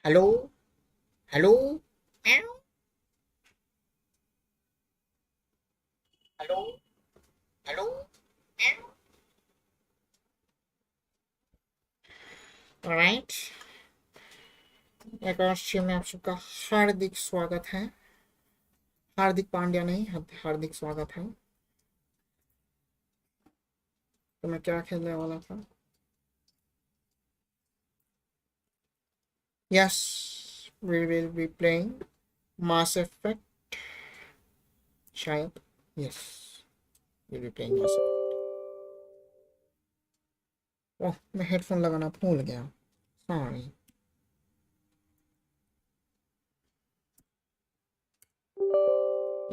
Hello hello hello hello. Alright, एक और stream में आप सबका हार्दिक स्वागत है। हार्दिक पांड्या नहीं, हार्दिक स्वागत है। तो मैं क्या खेलने वाला था? Yes, we will be playing Mass Effect शायद। Yes, will be playing Mass Effect. Oh, मैं हेडफोन लगाना भूल गया, सॉरी।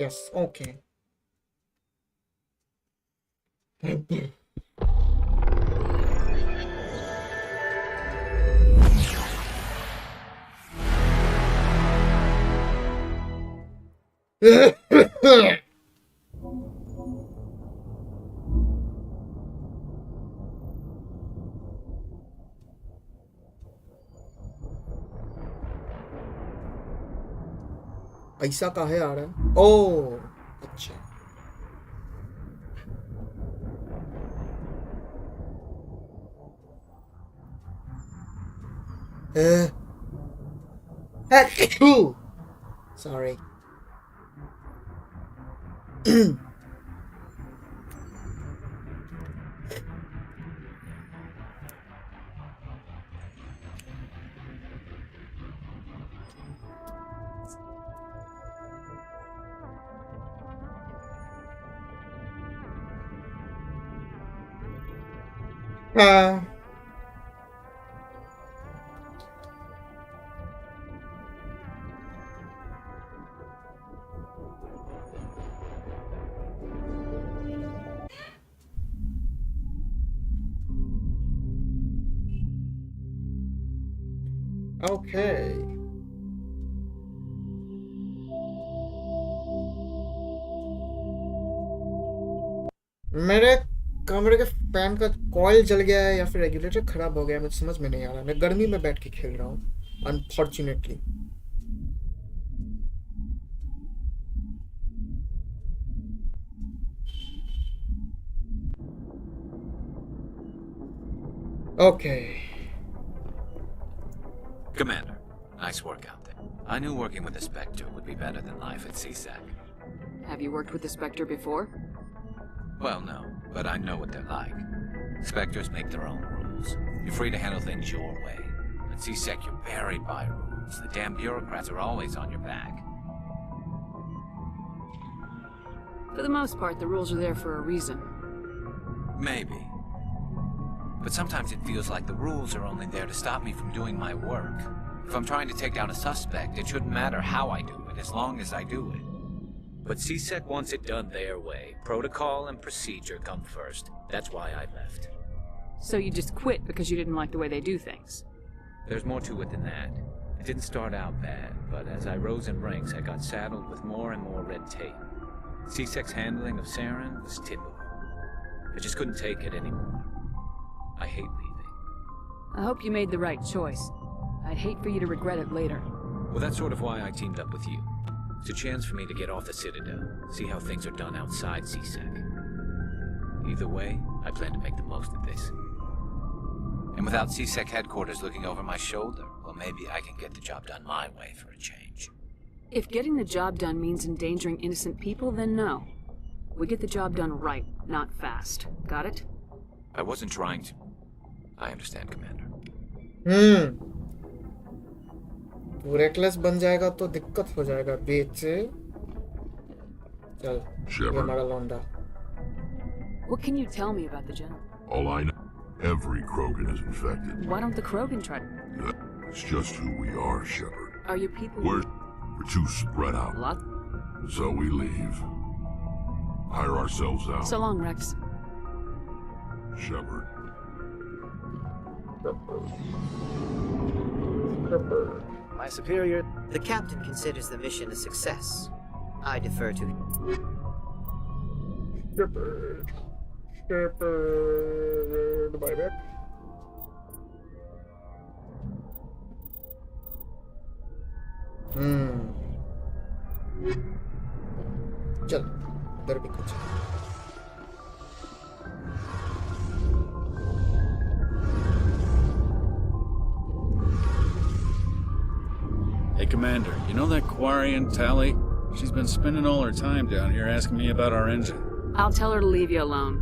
Yes, okay. पैसा काहे आ रहा है? ओ अच्छा। Sorry. Okay. मेरे कमरे के फैन का कॉइल जल गया है या फिर रेगुलेटर खराब हो गया है, मुझे समझ में नहीं आ रहा। मैं गर्मी में बैठ के खेल रहा हूँ unfortunately. Okay. Commander, nice work out there. I knew working with the Spectre would be better than life at CSAC. Have you worked with the Spectre before? Well, no, but I know what they're like. Spectres make their own rules. You're free to handle things your way. At CSAC, you're buried by rules. The damn bureaucrats are always on your back. For the most part, the rules are there for a reason. Maybe. But sometimes it feels like the rules are only there to stop me from doing my work. If I'm trying to take down a suspect, it shouldn't matter how I do it, as long as I do it. But CSEC wants it done their way. Protocol and procedure come first. That's why I left. So you just quit because you didn't like the way they do things? There's more to it than that. It didn't start out bad, but as I rose in ranks, I got saddled with more and more red tape. CSEC's handling of Saren was typical. I just couldn't take it anymore. I hate leaving. I hope you made the right choice. I'd hate for you to regret it later. Well, that's sort of why I teamed up with you. It's a chance for me to get off the Citadel, see how things are done outside CSEC. Either way, I plan to make the most of this. And without CSEC headquarters looking over my shoulder, well, maybe I can get the job done my way for a change. If getting the job done means endangering innocent people, then no. We get the job done right, not fast. Got it? I wasn't trying to. I understand, Commander. वो reckless बन जाएगा तो दिक्कत हो जाएगा। बेचे चल, ये हमारा लौंडा। What can you tell me about the general? All I know, every Krogan is infected. Why don't the Krogan try? It's just who we are, Shepard. Are your people? We're too spread out. What? So we leave. Hire ourselves out. So long, Rex. Shepard. My superior, the captain considers the mission a success. I defer to him. Shepard. Bye back. चल इधर भी कुछ Hey, Commander, you know that Quarian, Tally? She's been spending all her time down here asking me about our engine. I'll tell her to leave you alone.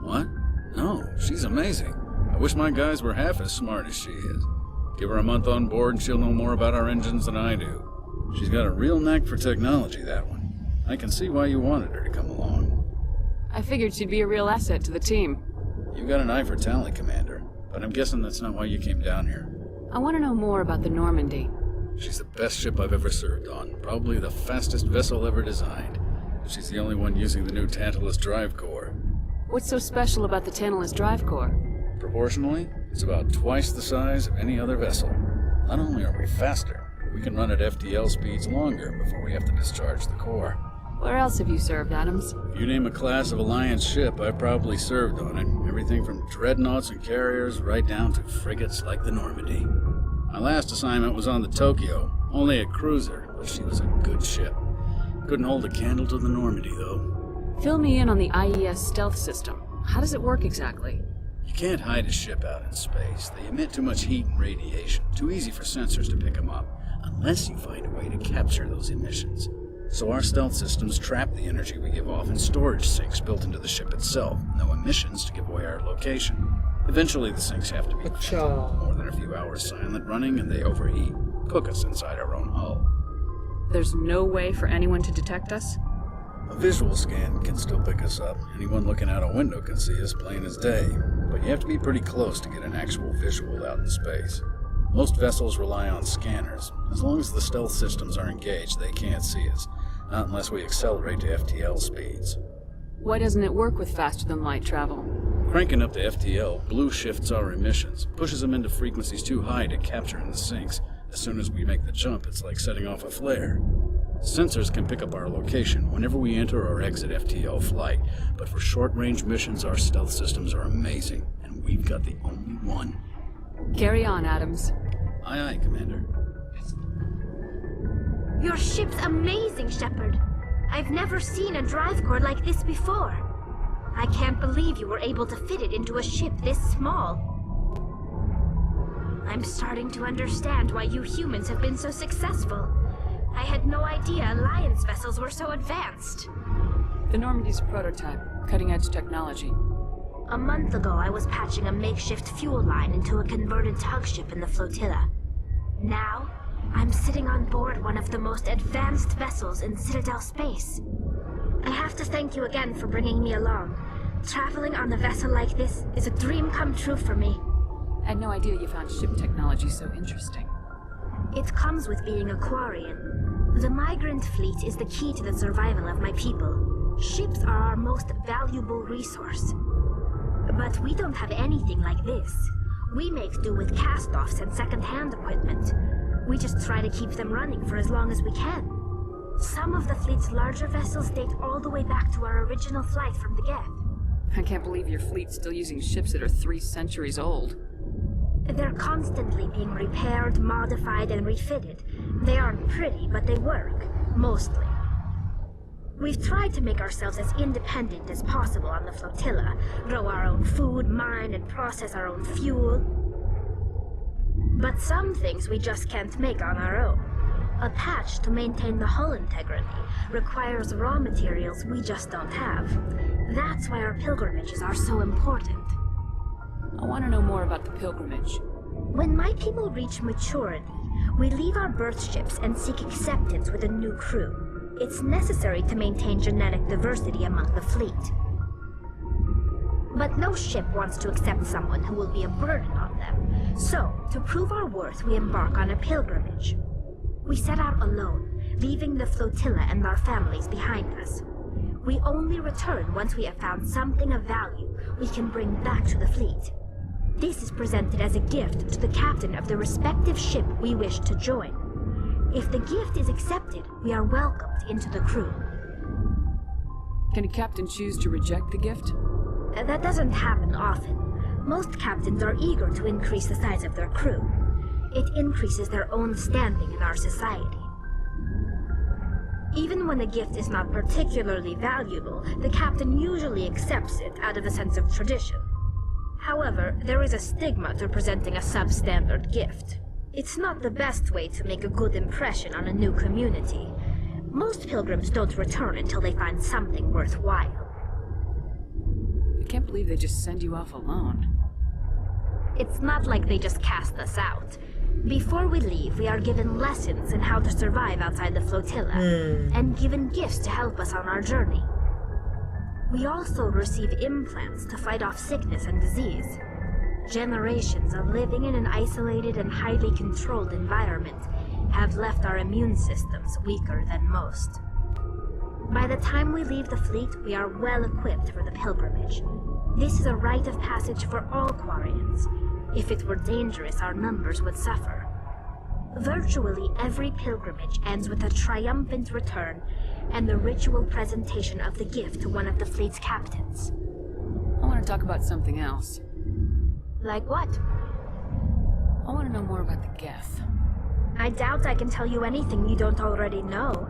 What? No, she's amazing. I wish my guys were half as smart as she is. Give her a month on board and she'll know more about our engines than I do. She's got a real knack for technology, that one. I can see why you wanted her to come along. I figured she'd be a real asset to the team. You got an eye for Tally, Commander, but I'm guessing that's not why you came down here. I want to know more about the Normandy. She's the best ship I've ever served on, probably the fastest vessel ever designed. She's the only one using the new Tantalus drive core. What's so special about the Tantalus drive core? Proportionally, it's about twice the size of any other vessel. Not only are we faster, we can run at FTL speeds longer before we have to discharge the core. Where else have you served, Adams? If you name a class of Alliance ship, I've probably served on it. Everything from dreadnoughts and carriers right down to frigates like the Normandy. My last assignment was on the Tokyo, only a cruiser, but she was a good ship. Couldn't hold a candle to the Normandy, though. Fill me in on the IES stealth system. How does it work exactly? You can't hide a ship out in space. They emit too much heat and radiation. Too easy for sensors to pick them up, unless you find a way to capture those emissions. So our stealth systems trap the energy we give off in storage sinks built into the ship itself. No emissions to give away our location. Eventually the sinks have to be more than a few hours silent running and they overheat. Cook us inside our own hull. There's no way for anyone to detect us? A visual scan can still pick us up. Anyone looking out a window can see us plain as day. But you have to be pretty close to get an actual visual out in space. Most vessels rely on scanners. As long as the stealth systems are engaged, they can't see us. Not unless we accelerate to FTL speeds. Why doesn't it work with faster-than-light travel? Cranking up to FTL, blue shifts our emissions, pushes them into frequencies too high to capture in the sinks. As soon as we make the jump, it's like setting off a flare. Sensors can pick up our location whenever we enter or exit FTL flight, but for short-range missions, our stealth systems are amazing, and we've got the only one. Carry on, Adams. Aye, aye, Commander. Your ship's amazing, Shepard. I've never seen a drive core like this before. I can't believe you were able to fit it into a ship this small. I'm starting to understand why you humans have been so successful. I had no idea Alliance vessels were so advanced. The Normandy's a prototype, cutting-edge technology. A month ago, I was patching a makeshift fuel line into a converted tug ship in the flotilla. Now, I'm sitting on board one of the most advanced vessels in Citadel space. I have to thank you again for bringing me along. Traveling on a vessel like this is a dream come true for me. I had no idea you found ship technology so interesting. It comes with being a Quarian. The migrant fleet is the key to the survival of my people. Ships are our most valuable resource. But we don't have anything like this. We make do with cast-offs and second-hand equipment. We just try to keep them running for as long as we can. Some of the fleet's larger vessels date all the way back to our original flight from the Geth. I can't believe your fleet's still using ships that are 3 centuries old. They're constantly being repaired, modified, and refitted. They aren't pretty, but they work. Mostly. We've tried to make ourselves as independent as possible on the flotilla. Grow our own food, mine, and process our own fuel. But some things we just can't make on our own. A patch to maintain the hull integrity requires raw materials we just don't have. That's why our pilgrimages are so important. I want to know more about the pilgrimage. When my people reach maturity, we leave our birth ships and seek acceptance with a new crew. It's necessary to maintain genetic diversity among the fleet. But no ship wants to accept someone who will be a burden on them. So, to prove our worth, we embark on a pilgrimage. We set out alone, leaving the flotilla and our families behind us. We only return once we have found something of value we can bring back to the fleet. This is presented as a gift to the captain of the respective ship we wish to join. If the gift is accepted, we are welcomed into the crew. Can a captain choose to reject the gift? That doesn't happen often. Most captains are eager to increase the size of their crew. It increases their own standing in our society. Even when a gift is not particularly valuable, the captain usually accepts it out of a sense of tradition. However, there is a stigma to presenting a substandard gift. It's not the best way to make a good impression on a new community. Most pilgrims don't return until they find something worthwhile. I can't believe they just send you off alone. It's not like they just cast us out. Before we leave, we are given lessons in how to survive outside the flotilla, and given gifts to help us on our journey. We also receive implants to fight off sickness and disease. Generations of living in an isolated and highly controlled environment have left our immune systems weaker than most. By the time we leave the fleet, we are well equipped for the pilgrimage. This is a rite of passage for all Quarians. If it were dangerous, our numbers would suffer. Virtually every pilgrimage ends with a triumphant return and the ritual presentation of the gift to one of the fleet's captains. I want to talk about something else. Like what? I want to know more about the Geth. I doubt I can tell you anything you don't already know.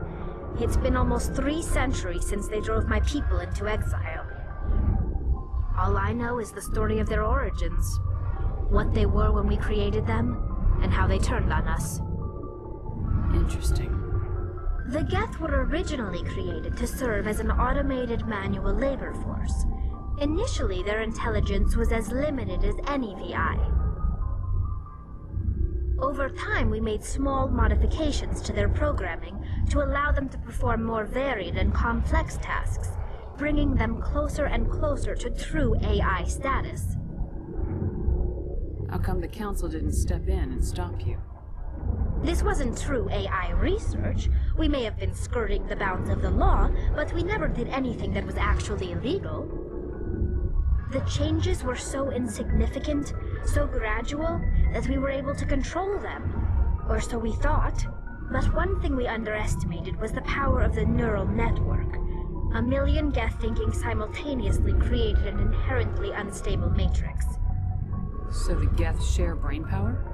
It's been almost 3 centuries since they drove my people into exile. All I know is the story of their origins. What they were when we created them, and how they turned on us. Interesting. The Geth were originally created to serve as an automated manual labor force. Initially, their intelligence was as limited as any VI. Over time, we made small modifications to their programming to allow them to perform more varied and complex tasks, bringing them closer and closer to true AI status. How come the Council didn't step in and stop you? This wasn't true AI research. We may have been skirting the bounds of the law, but we never did anything that was actually illegal. The changes were so insignificant, so gradual, that we were able to control them. Or so we thought. But one thing we underestimated was the power of the neural network. 1 million Geth thinking simultaneously created an inherently unstable matrix. So the Geth share brain power?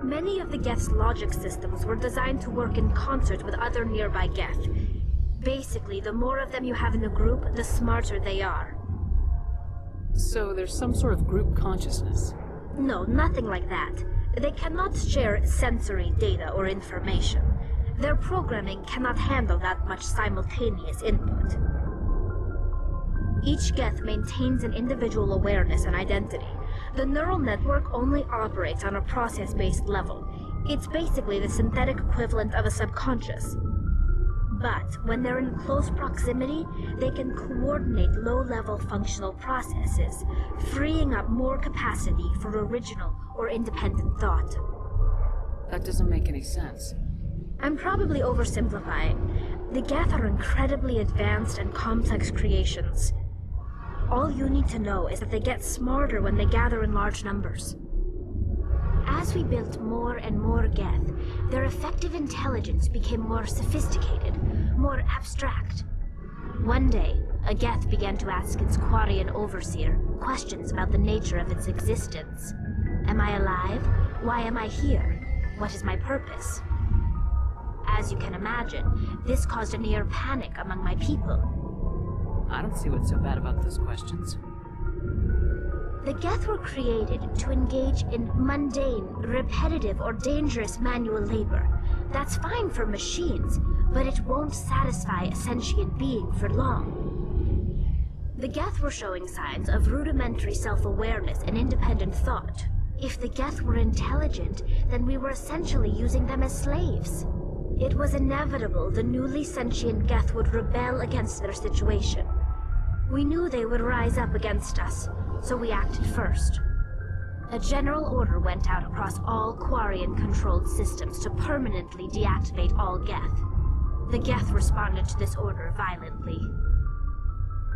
Many of the Geth's logic systems were designed to work in concert with other nearby Geth. Basically, the more of them you have in a group, the smarter they are. So there's some sort of group consciousness? No, nothing like that. They cannot share sensory data or information. Their programming cannot handle that much simultaneous input. Each Geth maintains an individual awareness and identity. The neural network only operates on a process-based level. It's basically the synthetic equivalent of a subconscious. But when they're in close proximity, they can coordinate low-level functional processes, freeing up more capacity for original or independent thought. That doesn't make any sense. I'm probably oversimplifying. The Geth are incredibly advanced and complex creations. All you need to know is that they get smarter when they gather in large numbers. As we built more and more Geth, their effective intelligence became more sophisticated, more abstract. One day, a Geth began to ask its Quarian overseer questions about the nature of its existence. Am I alive? Why am I here? What is my purpose? As you can imagine, this caused a near panic among my people. I don't see what's so bad about those questions. The Geth were created to engage in mundane, repetitive, or dangerous manual labor. That's fine for machines, but it won't satisfy a sentient being for long. The Geth were showing signs of rudimentary self-awareness and independent thought. If the Geth were intelligent, then we were essentially using them as slaves. It was inevitable the newly sentient Geth would rebel against their situation. We knew they would rise up against us, so we acted first. A general order went out across all Quarian-controlled systems to permanently deactivate all Geth. The Geth responded to this order violently.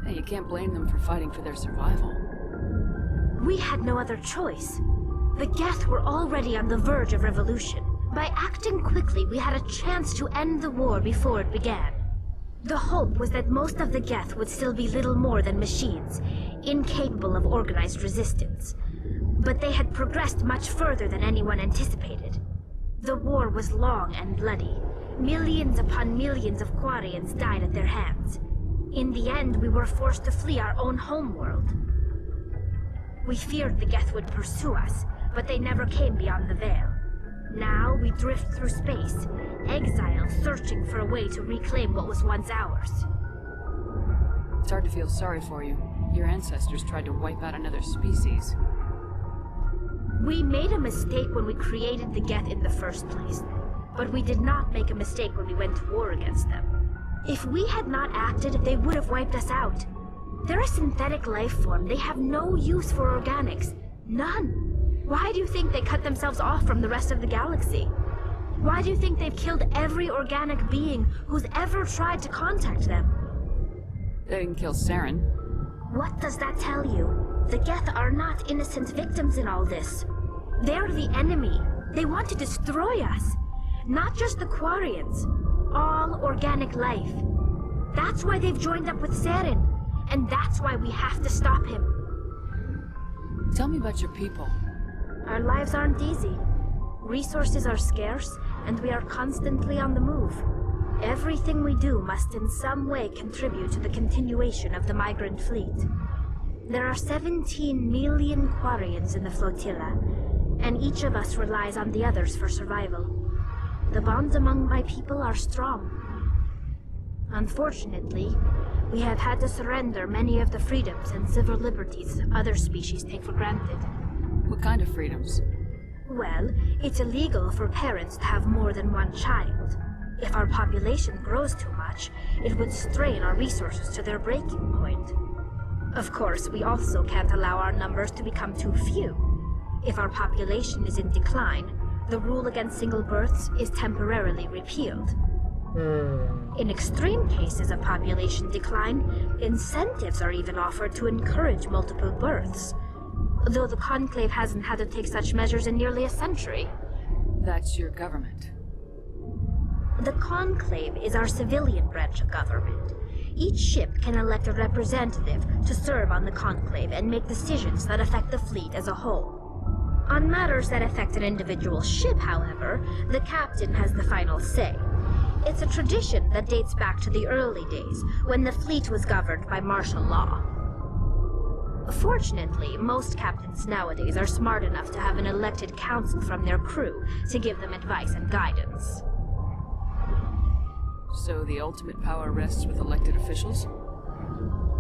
Hey, you can't blame them for fighting for their survival. We had no other choice. The Geth were already on the verge of revolution. By acting quickly, we had a chance to end the war before it began. The hope was that most of the Geth would still be little more than machines, incapable of organized resistance. But they had progressed much further than anyone anticipated. The war was long and bloody. Millions upon millions of Quarians died at their hands. In the end, we were forced to flee our own homeworld. We feared the Geth would pursue us, but they never came beyond the Veil. Now we drift through space, exiled, searching for a way to reclaim what was once ours. It's hard to feel sorry for you. Your ancestors tried to wipe out another species. We made a mistake when we created the Geth in the first place, but we did not make a mistake when we went to war against them. If we had not acted, they would have wiped us out. They're a synthetic life form. They have no use for organics. None. Why do you think they cut themselves off from the rest of the galaxy? Why do you think they've killed every organic being who's ever tried to contact them? They didn't kill Saren. What does that tell you? The Geth are not innocent victims in all this. They're the enemy. They want to destroy us. Not just the Quarians. All organic life. That's why they've joined up with Saren. And that's why we have to stop him. Tell me about your people. Our lives aren't easy. Resources are scarce, and we are constantly on the move. Everything we do must in some way contribute to the continuation of the migrant fleet. There are 17 million Quarians in the flotilla, and each of us relies on the others for survival. The bonds among my people are strong. Unfortunately, we have had to surrender many of the freedoms and civil liberties other species take for granted. What kind of freedoms? Well, it's illegal for parents to have more than one child. If our population grows too much, it would strain our resources to their breaking point. Of course, we also can't allow our numbers to become too few. If our population is in decline, the rule against single births is temporarily repealed. In extreme cases of population decline, incentives are even offered to encourage multiple births. Though the Conclave hasn't had to take such measures in nearly a century. That's your government. The Conclave is our civilian branch of government. Each ship can elect a representative to serve on the Conclave and make decisions that affect the fleet as a whole. On matters that affect an individual ship, however, the captain has the final say. It's a tradition that dates back to the early days, when the fleet was governed by martial law. Fortunately, most captains nowadays are smart enough to have an elected council from their crew to give them advice and guidance. So the ultimate power rests with elected officials?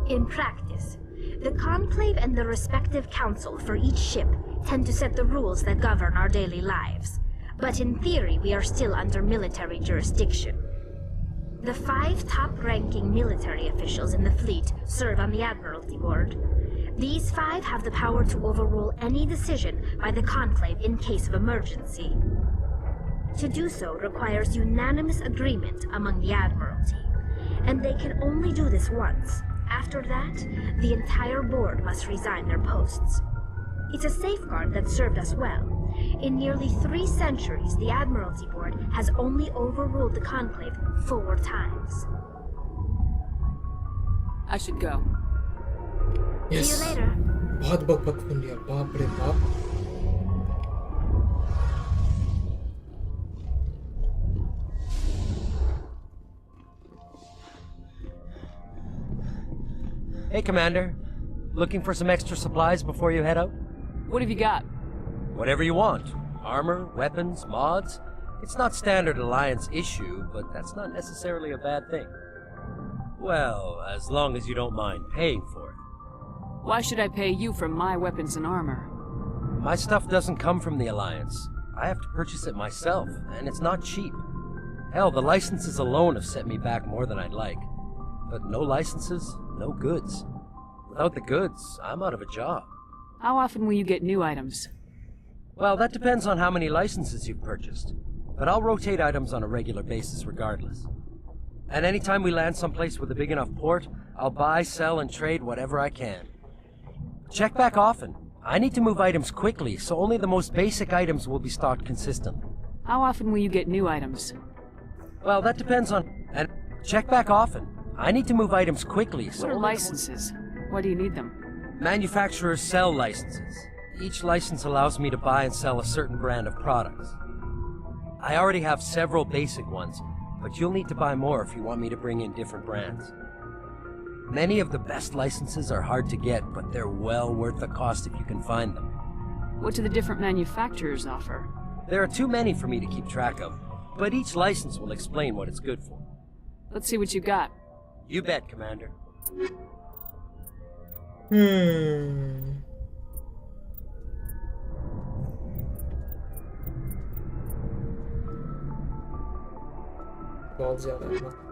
In practice, the Conclave and the respective council for each ship tend to set the rules that govern our daily lives. But in theory, we are still under military jurisdiction. The 5 top-ranking military officials in the fleet serve on the Admiralty Board. These 5 have the power to overrule any decision by the Conclave in case of emergency. To do so requires unanimous agreement among the Admiralty, and they can only do this once. After that, the entire board must resign their posts. It's a safeguard that served us well. In nearly 3 centuries, the Admiralty Board has only overruled the Conclave 4 times. I should go. Yes. See you later. बहुत बकबक सुन लिया, बाप रे बाप. Hey, Commander. Looking for some extra supplies before you head out? What have you got? Whatever you want. Armor, weapons, mods. It's not standard Alliance issue, but that's not necessarily a bad thing. Well, as long as you don't mind paying for it. Why should I pay you for my weapons and armor? My stuff doesn't come from the Alliance. I have to purchase it myself, and it's not cheap. Hell, the licenses alone have set me back more than I'd like. But no licenses, no goods. Without the goods, I'm out of a job. How often will you get new items? Well, that depends on how many licenses you've purchased. But I'll rotate items on a regular basis regardless. And anytime we land someplace with a big enough port, I'll buy, sell, and trade whatever I can. Check back often. I need to move items quickly, so only the most basic items will be stocked consistently. How often will you get new items? Well, that depends on... And check back often. I need to move items quickly, so... What are only the licenses? Why do you need them? Manufacturers sell licenses. Each license allows me to buy and sell a certain brand of products. I already have several basic ones, but you'll need to buy more if you want me to bring in different brands. Many of the best licenses are hard to get, but they're well worth the cost if you can find them. What do the different manufacturers offer? There are too many for me to keep track of, but each license will explain what it's good for. Let's see what you got. You bet, Commander. बहुत ज्यादा है।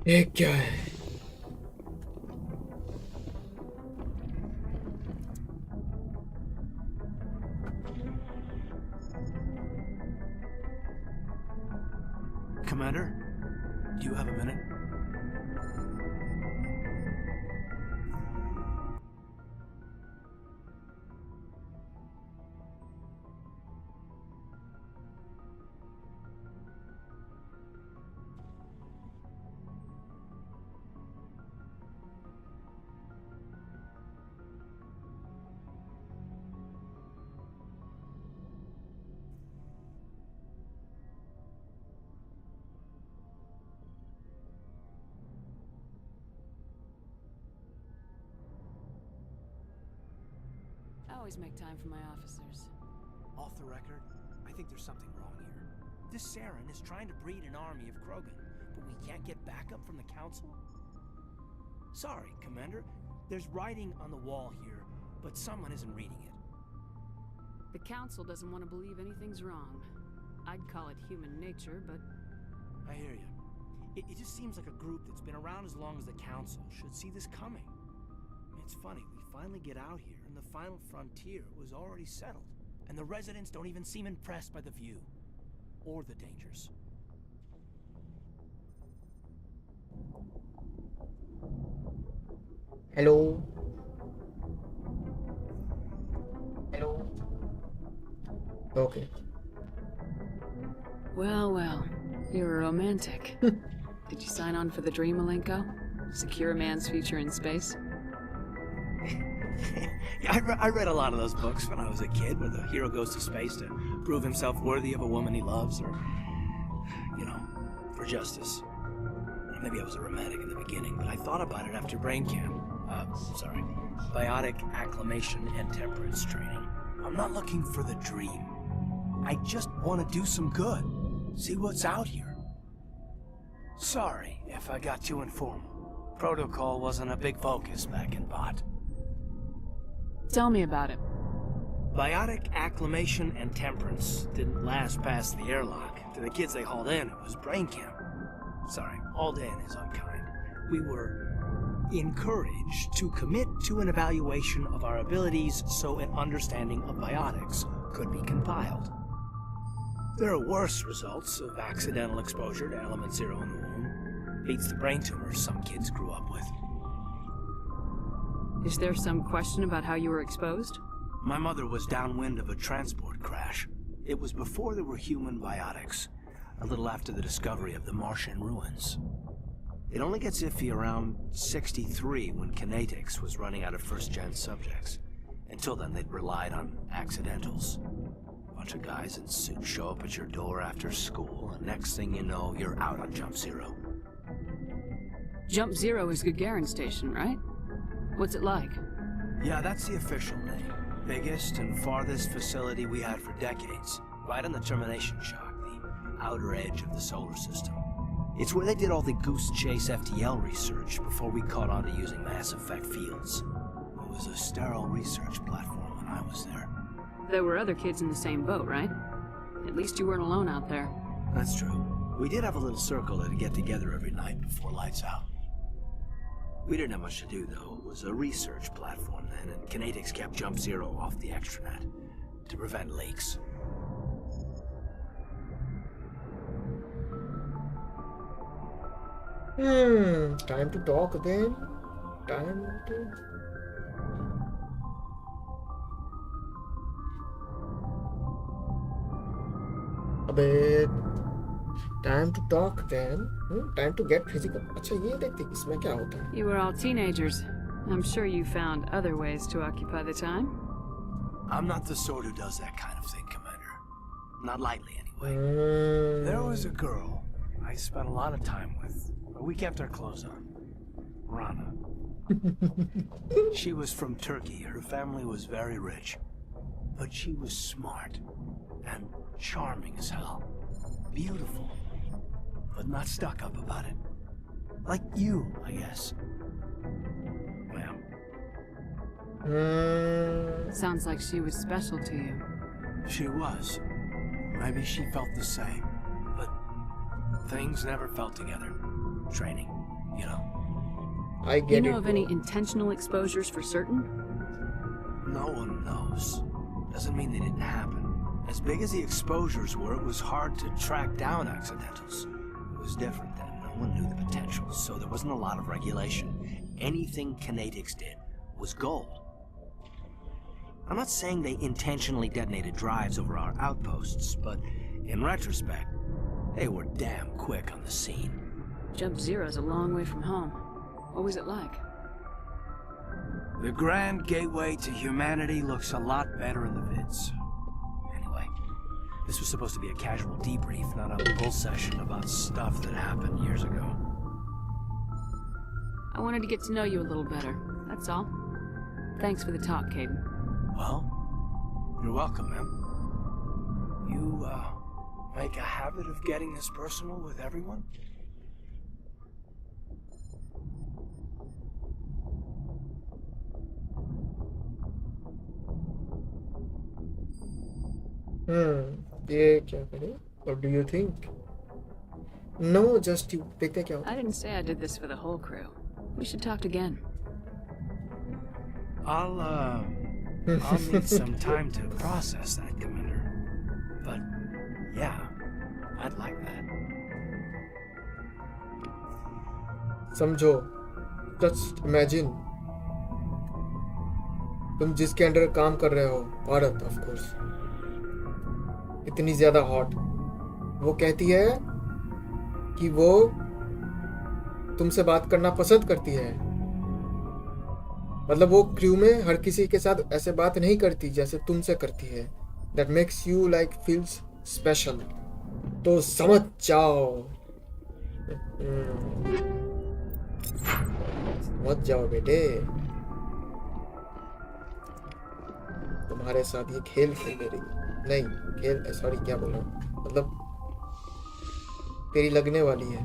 ये क्या है? Commander, do you have a minute? I always make time for my officers. Off the record, I think there's something wrong here. This Saren is trying to breed an army of Krogan, but we can't get backup from the Council? Sorry, Commander. There's writing on the wall here, but someone isn't reading it. The Council doesn't want to believe anything's wrong. I'd call it human nature, but... I hear you. It just seems like a group that's been around as long as the Council should see this coming. It's funny, we finally get out here, and the final frontier was already settled. And the residents don't even seem impressed by the view. Or the dangers. Hello? Hello? Okay. Well, well. You're a romantic. Did you sign on for the dream, Malenko? Secure a man's future in space? Yeah, I read a lot of those books when I was a kid, where the hero goes to space to prove himself worthy of a woman he loves, or, you know, for justice. Maybe I was a romantic in the beginning, but I thought about it after brain camp. Biotic acclimation and temperance training. I'm not looking for the dream. I just want to do some good. See what's out here. Sorry if I got too informal. Protocol wasn't a big focus back in Bot. Tell me about it. Biotic acclimation and temperance didn't last past the airlock. To the kids they hauled in, it was brain camp. Sorry, hauled in is unkind. We were encouraged to commit to an evaluation of our abilities so an understanding of biotics could be compiled. There are worse results of accidental exposure to element 0 in the womb. Beats the brain tumors some kids grew up with. Is there some question about how you were exposed? My mother was downwind of a transport crash. It was before there were human biotics, a little after the discovery of the Martian ruins. It only gets iffy around 63 when Kinetics was running out of first-gen subjects. Until then, they'd relied on accidentals. A bunch of guys in suits show up at your door after school, and next thing you know, you're out on Jump Zero. Jump Zero is Gagarin Station, right? What's it like? Yeah, that's the official name. Biggest and farthest facility we had for decades. Right on the termination shock, the outer edge of the solar system. It's where they did all the Goose Chase FTL research before we caught on to using mass effect fields. It was a sterile research platform when I was there. There were other kids in the same boat, right? At least you weren't alone out there. That's true. We did have a little circle that'd get together every night before lights out. We didn't have much to do, though. It was a research platform then, and Kinetics kept Jump Zero off the extranet to prevent leaks. Time to talk then. Time to... अबे time to talk then. Time to get physical. अच्छा ये देखते हैं इसमें क्या होता है. You were all teenagers. I'm sure you found other ways to occupy the time. I'm not the sort who does that kind of thing, Commander. Not lightly, anyway. There was a girl I spent a lot of time with, but we kept our clothes on. Rana. She was from Turkey. Her family was very rich. But she was smart and charming as hell. Beautiful. But not stuck up about it. Like you, I guess. Ma'am. Sounds like she was special to you. She was. Maybe she felt the same. But things never felt together. Training, you know. I get it. You know of any intentional exposures for certain? No one knows. Doesn't mean they didn't happen. As big as the exposures were, it was hard to track down accidentals. It was different then. No one knew the potential, so there wasn't a lot of regulation. Anything Kinetics did was gold. I'm not saying they intentionally detonated drives over our outposts, but in retrospect, they were damn quick on the scene. Jump Zero's a long way from home. What was it like? The grand gateway to humanity looks a lot better in the vids. Anyway, this was supposed to be a casual debrief, not a bull session about stuff that happened years ago. I wanted to get to know you a little better, that's all. Thanks for the talk, Caden. Well, you're welcome, ma'am. You, make a habit of getting this personal with everyone? ये क्या करें? What do you think? No, just you. देखते क्या होता है? I didn't say I did this for the whole crew. We should talk again. I'll need some time to process that, Commander. But, yeah, I'd like that. समझो, just imagine तुम जिसके under काम कर रहे हो, भारत of course, इतनी ज्यादा hot, वो कहती है कि वो तुमसे बात करना पसंद करती है. मतलब वो क्रू में हर किसी के साथ ऐसे बात नहीं करती जैसे तुमसे करती है. That makes you like feels special. तो समझ जाओ. समझ जाओ बेटे. तुम्हारे साथ ये खेल खेल रही नहीं खेल सॉरी क्या बोल रहा हूँ मतलब तेरी लगने वाली है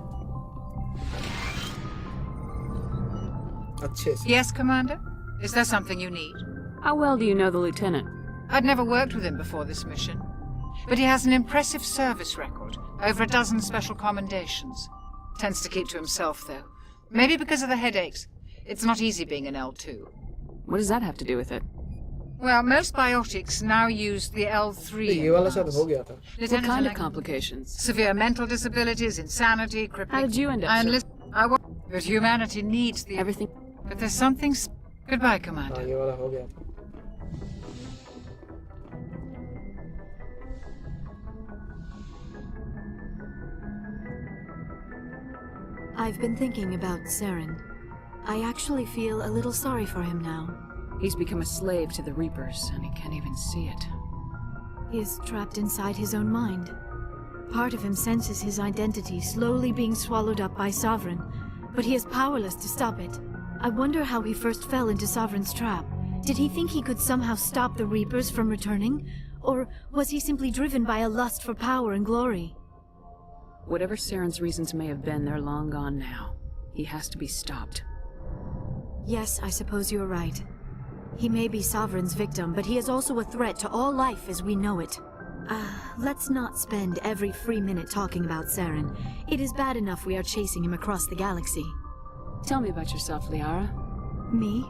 अच्छे से. Yes, Commander? Is there something you need? How well do you know the lieutenant? I'd never worked with him before this mission, but he has an impressive service record, over a dozen special commendations. Tends to keep to himself, though. Maybe because of the headaches. It's not easy being an L2. What does that have to do with it? Well, most biotics now use the L3. ये वाला शायद हो गया था. What kind of complications? Severe mental disabilities, insanity, crippling... How did you end up, sir? But humanity needs the... Everything... But there's something... Goodbye, Commander. हाँ ये वाला हो गया था. I've been thinking about Saren. I actually feel a little sorry for him now. He's become a slave to the Reapers, and he can't even see it. He is trapped inside his own mind. Part of him senses his identity slowly being swallowed up by Sovereign, but he is powerless to stop it. I wonder how he first fell into Sovereign's trap. Did he think he could somehow stop the Reapers from returning? Or was he simply driven by a lust for power and glory? Whatever Saren's reasons may have been, they're long gone now. He has to be stopped. Yes, I suppose you're right. He may be Sovereign's victim, but he is also a threat to all life as we know it. Let's not spend every free minute talking about Saren. It is bad enough we are chasing him across the galaxy. Tell me about yourself, Liara. Me?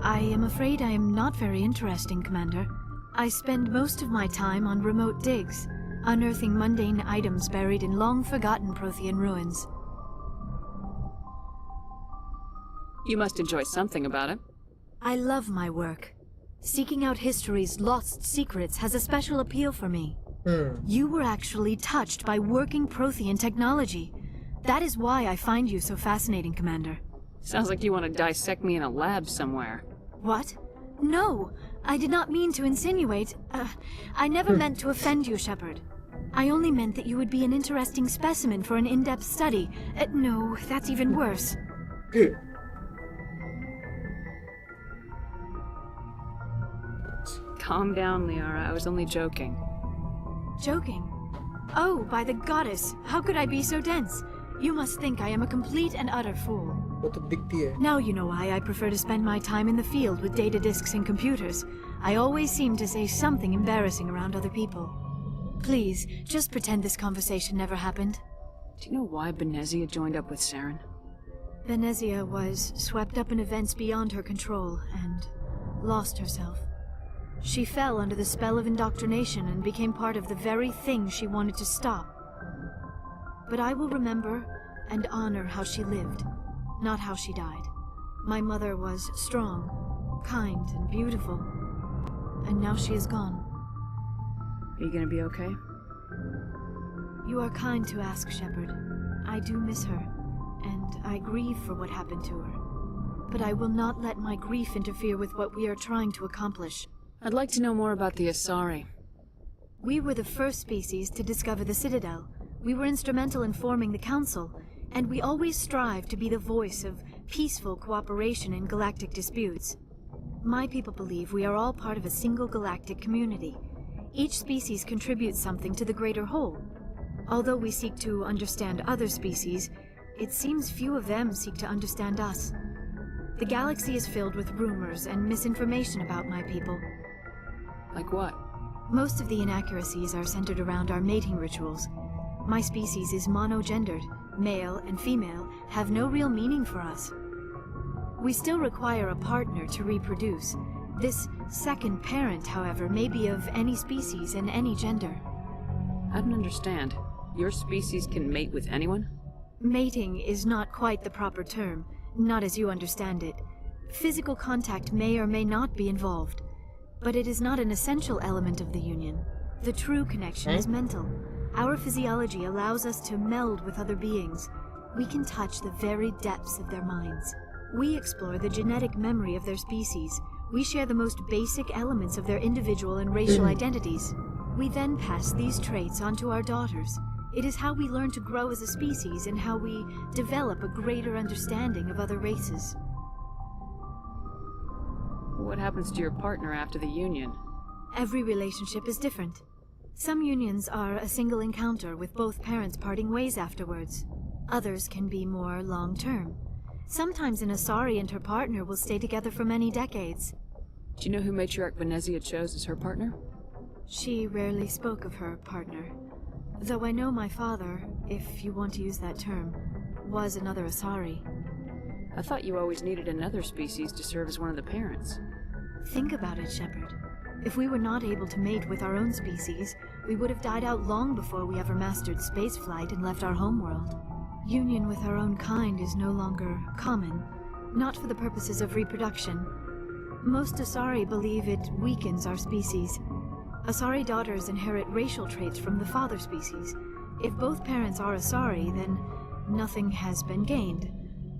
I am afraid I am not very interesting, Commander. I spend most of my time on remote digs, unearthing mundane items buried in long-forgotten Prothean ruins. You must enjoy something about it. I love my work. Seeking out history's lost secrets has a special appeal for me. You were actually touched by working Prothean technology. That is why I find you so fascinating, Commander. Sounds like you want to dissect me in a lab somewhere. What? No! I did not mean to insinuate. I never meant to offend you, Shepard. I only meant that you would be an interesting specimen for an in-depth study. No, that's even worse. Calm down, Liara. I was only joking. Joking? Oh, by the goddess, how could I be so dense? You must think I am a complete and utter fool. Now you know why I prefer to spend my time in the field with data disks and computers. I always seem to say something embarrassing around other people. Please, just pretend this conversation never happened. Do you know why Benezia joined up with Saren? Benezia was swept up in events beyond her control and lost herself. She fell under the spell of indoctrination and became part of the very thing she wanted to stop. But I will remember and honor how she lived, not how she died. My mother was strong, kind, and beautiful, and now she is gone. Are you gonna be okay? You are kind to ask, Shepard. I do miss her, and I grieve for what happened to her. But I will not let my grief interfere with what we are trying to accomplish. I'd like to know more about the Asari. We were the first species to discover the Citadel. We were instrumental in forming the Council, and we always strive to be the voice of peaceful cooperation in galactic disputes. My people believe we are all part of a single galactic community. Each species contributes something to the greater whole. Although we seek to understand other species, it seems few of them seek to understand us. The galaxy is filled with rumors and misinformation about my people. Like what? Most of the inaccuracies are centered around our mating rituals. My species is monogendered. Male and female have no real meaning for us. We still require a partner to reproduce. This second parent, however, may be of any species and any gender. I don't understand. Your species can mate with anyone? Mating is not quite the proper term, not as you understand it. Physical contact may or may not be involved, but it is not an essential element of the union. The true connection is mental. Our physiology allows us to meld with other beings. We can touch the very depths of their minds. We explore the genetic memory of their species. We share the most basic elements of their individual and racial identities. We then pass these traits on to our daughters. It is how we learn to grow as a species and how we develop a greater understanding of other races. What happens to your partner after the union? Every relationship is different. Some unions are a single encounter with both parents parting ways afterwards. Others can be more long-term. Sometimes an Asari and her partner will stay together for many decades. Do you know who Matriarch Benezia chose as her partner? She rarely spoke of her partner. Though I know my father, if you want to use that term, was another Asari. I thought you always needed another species to serve as one of the parents. Think about it, Shepard. If we were not able to mate with our own species, we would have died out long before we ever mastered spaceflight and left our homeworld. Union with our own kind is no longer common, not for the purposes of reproduction. Most Asari believe it weakens our species. Asari daughters inherit racial traits from the father species. If both parents are Asari, then nothing has been gained,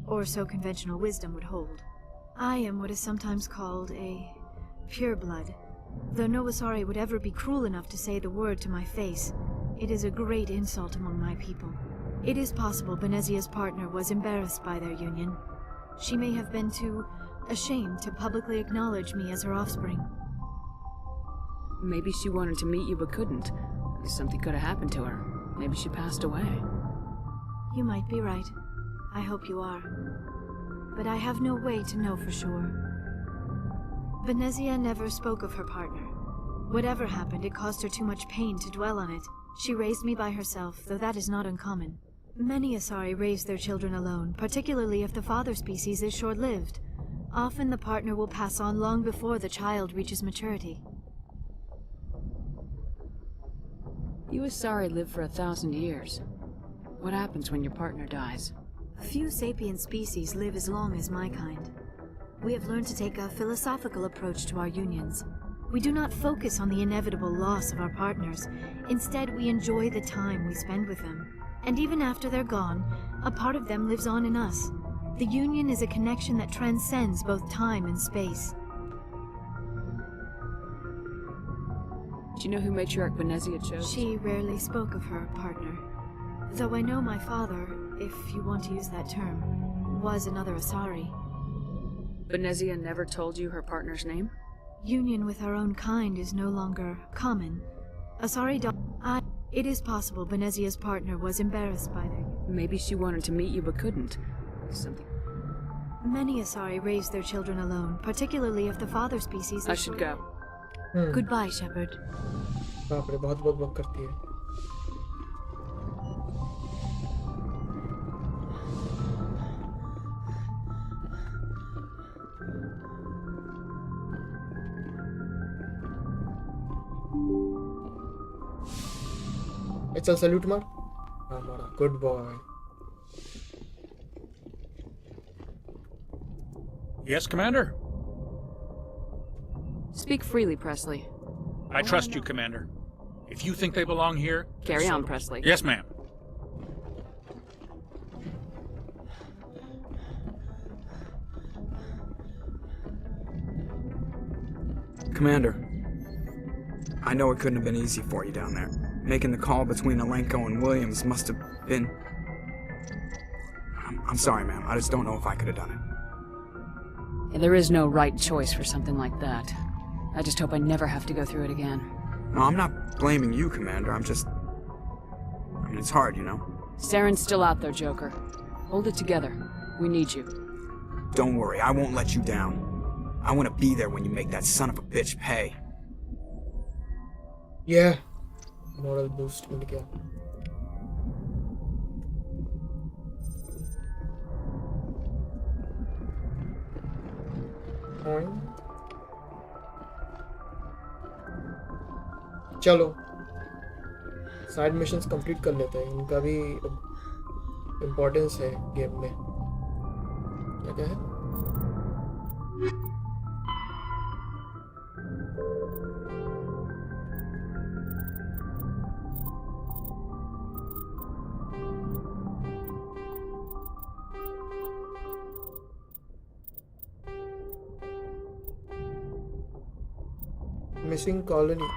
or so conventional wisdom would hold. I am what is sometimes called a pureblood. Though no Asari would ever be cruel enough to say the word to my face, it is a great insult among my people. It is possible Benezia's partner was embarrassed by their union. She may have been too ashamed to publicly acknowledge me as her offspring. Maybe she wanted to meet you but couldn't. Something could have happened to her. Maybe she passed away. You might be right. I hope you are. But I have no way to know for sure. Benezia never spoke of her partner. Whatever happened, it caused her too much pain to dwell on it. She raised me by herself, though that is not uncommon. Many Asari raise their children alone, particularly if the father species is short-lived. Often the partner will pass on long before the child reaches maturity. You Asari live for 1,000 years. What happens when your partner dies? Few sapient species live as long as my kind. We have learned to take a philosophical approach to our unions. We do not focus on the inevitable loss of our partners. Instead, we enjoy the time we spend with them. And even after they're gone, a part of them lives on in us. The union is a connection that transcends both time and space. Do you know who Matriarch Benezia chose? She rarely spoke of her partner. Though I know my father, if you want to use that term, was another Asari. Benezia never told you her partner's name? Union with our own kind is no longer common. Asari It is possible Benezia's partner was embarrassed by their... Maybe she wanted to meet you but couldn't. Something... Many Asari raise their children alone, particularly if the father species... I should go. Goodbye, Shepard. बाप रे बहुत बक बक करती है. चल salute मार. हाँ मारा. Good boy. Yes, Commander? Speak freely, Presley. I trust you, Commander. If you think they belong here... Carry on, Presley. Yes, ma'am. Commander, I know it couldn't have been easy for you down there. Making the call between Alenko and Williams must have been... I'm sorry, ma'am. I just don't know if I could have done it. Yeah, there is no right choice for something like that. I just hope I never have to go through it again. No, I'm not blaming you, Commander. I'm just... I mean, it's hard, you know? Saren's still out there, Joker. Hold it together. We need you. Don't worry, I won't let you down. I want to be there when you make that son of a bitch pay. Yeah. Moral boost मिल गया. चलो side missions complete कर लेते हैं. इनका भी importance है game में. क्या क्या है? Missing colony.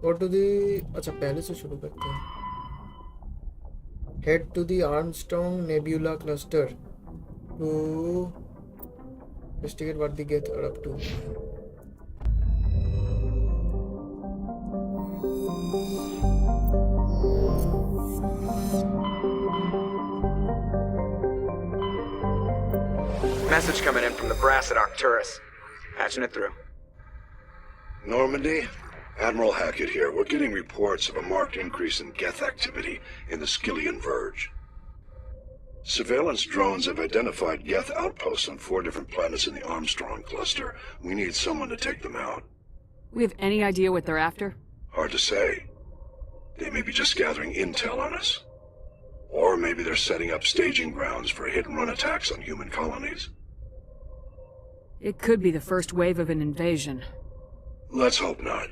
Go to the... अच्छा पहले से शुरू करते हैं. Head to the Armstrong Nebula cluster to investigate what the Geth are up to. Message coming in from the brass at Arcturus. Patching it through. Normandy? Admiral Hackett here. We're getting reports of a marked increase in Geth activity in the Skillian Verge. Surveillance drones have identified Geth outposts on 4 different planets in the Armstrong cluster. We need someone to take them out. We have any idea what they're after? Hard to say. They may be just gathering intel on us. Or maybe they're setting up staging grounds for hit-and-run attacks on human colonies. It could be the first wave of an invasion. Let's hope not.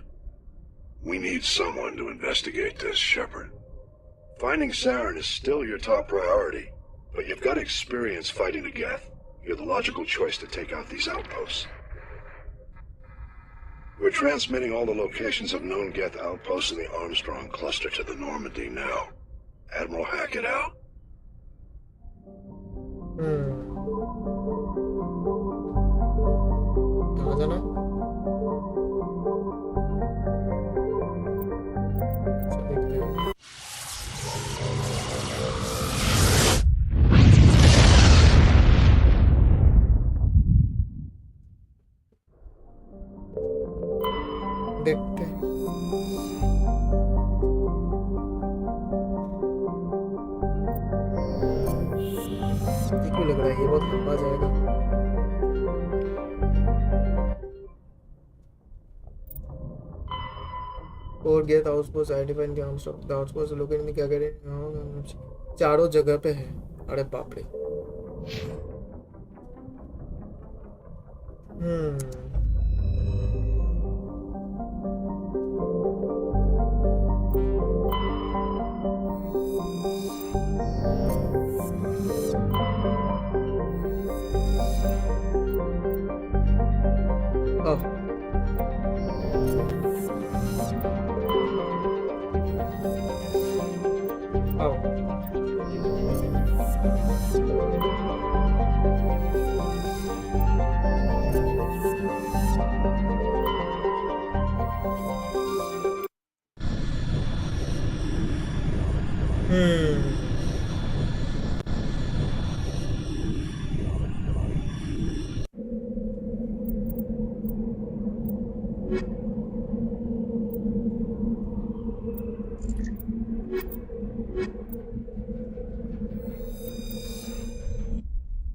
We need someone to investigate this, Shepard. Finding Saren is still your top priority, but you've got experience fighting the Geth. You're the logical choice to take out these outposts. We're transmitting all the locations of known Geth outposts in the Armstrong cluster to the Normandy now. Admiral Hackett out. कहाँ जाना? देखते हैं. ये क्यों लग रहा है ये बहुत लंबा जाएगा। और gate outpost identifying the outpost the outpost located में क्या करें चारों जगह पे है। अरे बाप रे।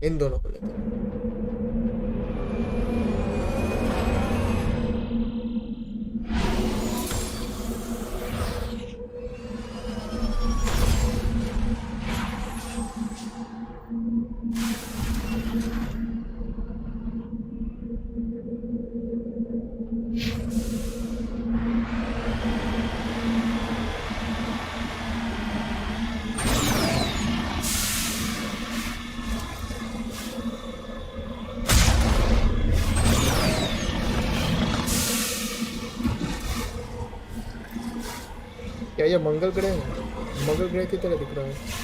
इन दोनों को लेते हैं। क्या ये मंगल ग्रह है? मंगल ग्रह की तरह दिख रहा है।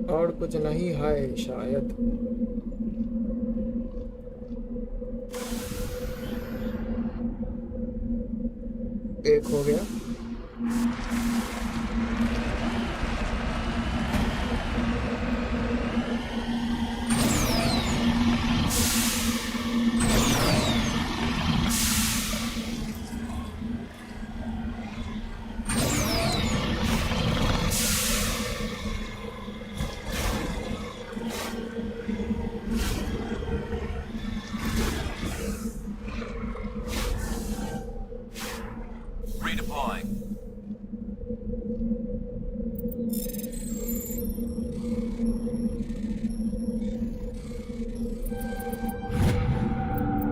और कुछ नहीं है शायद। एक हो गया।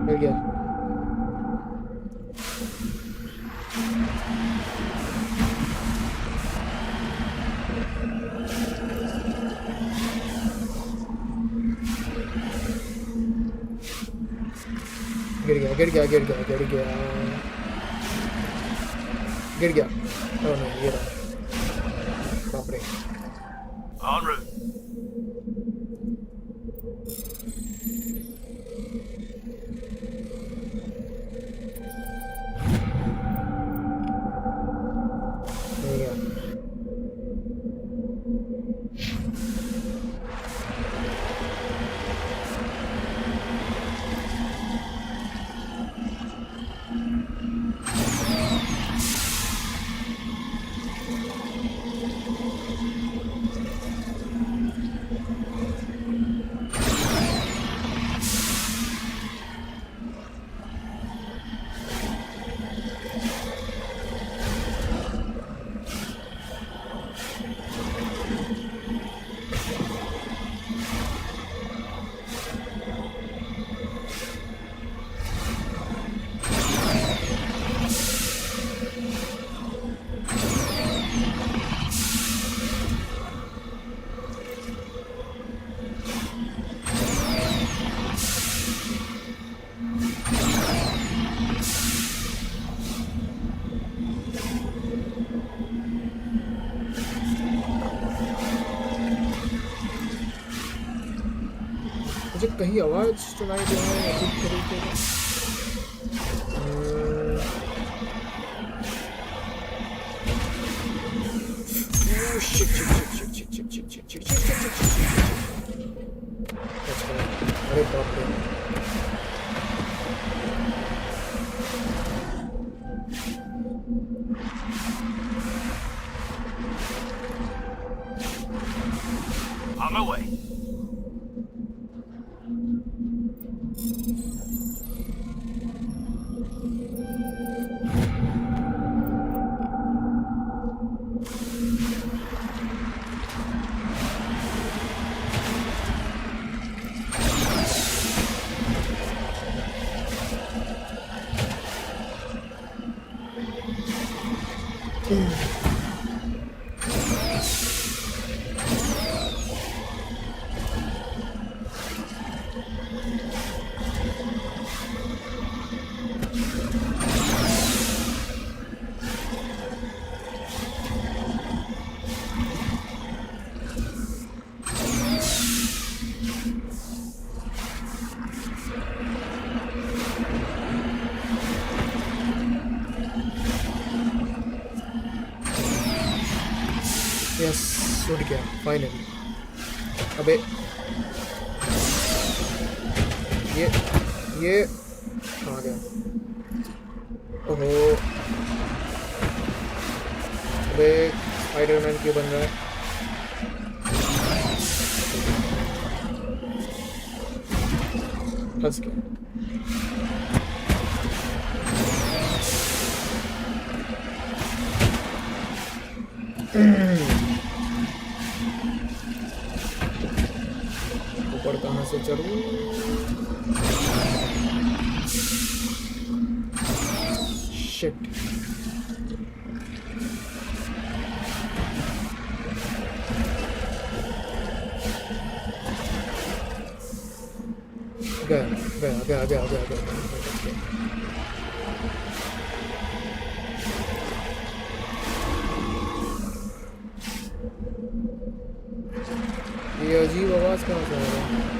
मिल गया। गिर गया गिर गया गिर गया गिर गया गिर गया। ओह नहीं ये रहा। बाप रे। En route. मिल गया। मुझे कहीं आवाज सुनाई दे रहा है अजीब तरीके का। अरे बाप रे। On my way. यस उठ गया फाइनली। अबे ये कहाँ गया? ओहो अबे स्पाइडरमैन क्यों बन रहा है? फंस गया। ऊपर कहाँ से चढ़ूं? शिट। गया। ये अजीब आवाज कहाँ से आ रहा है?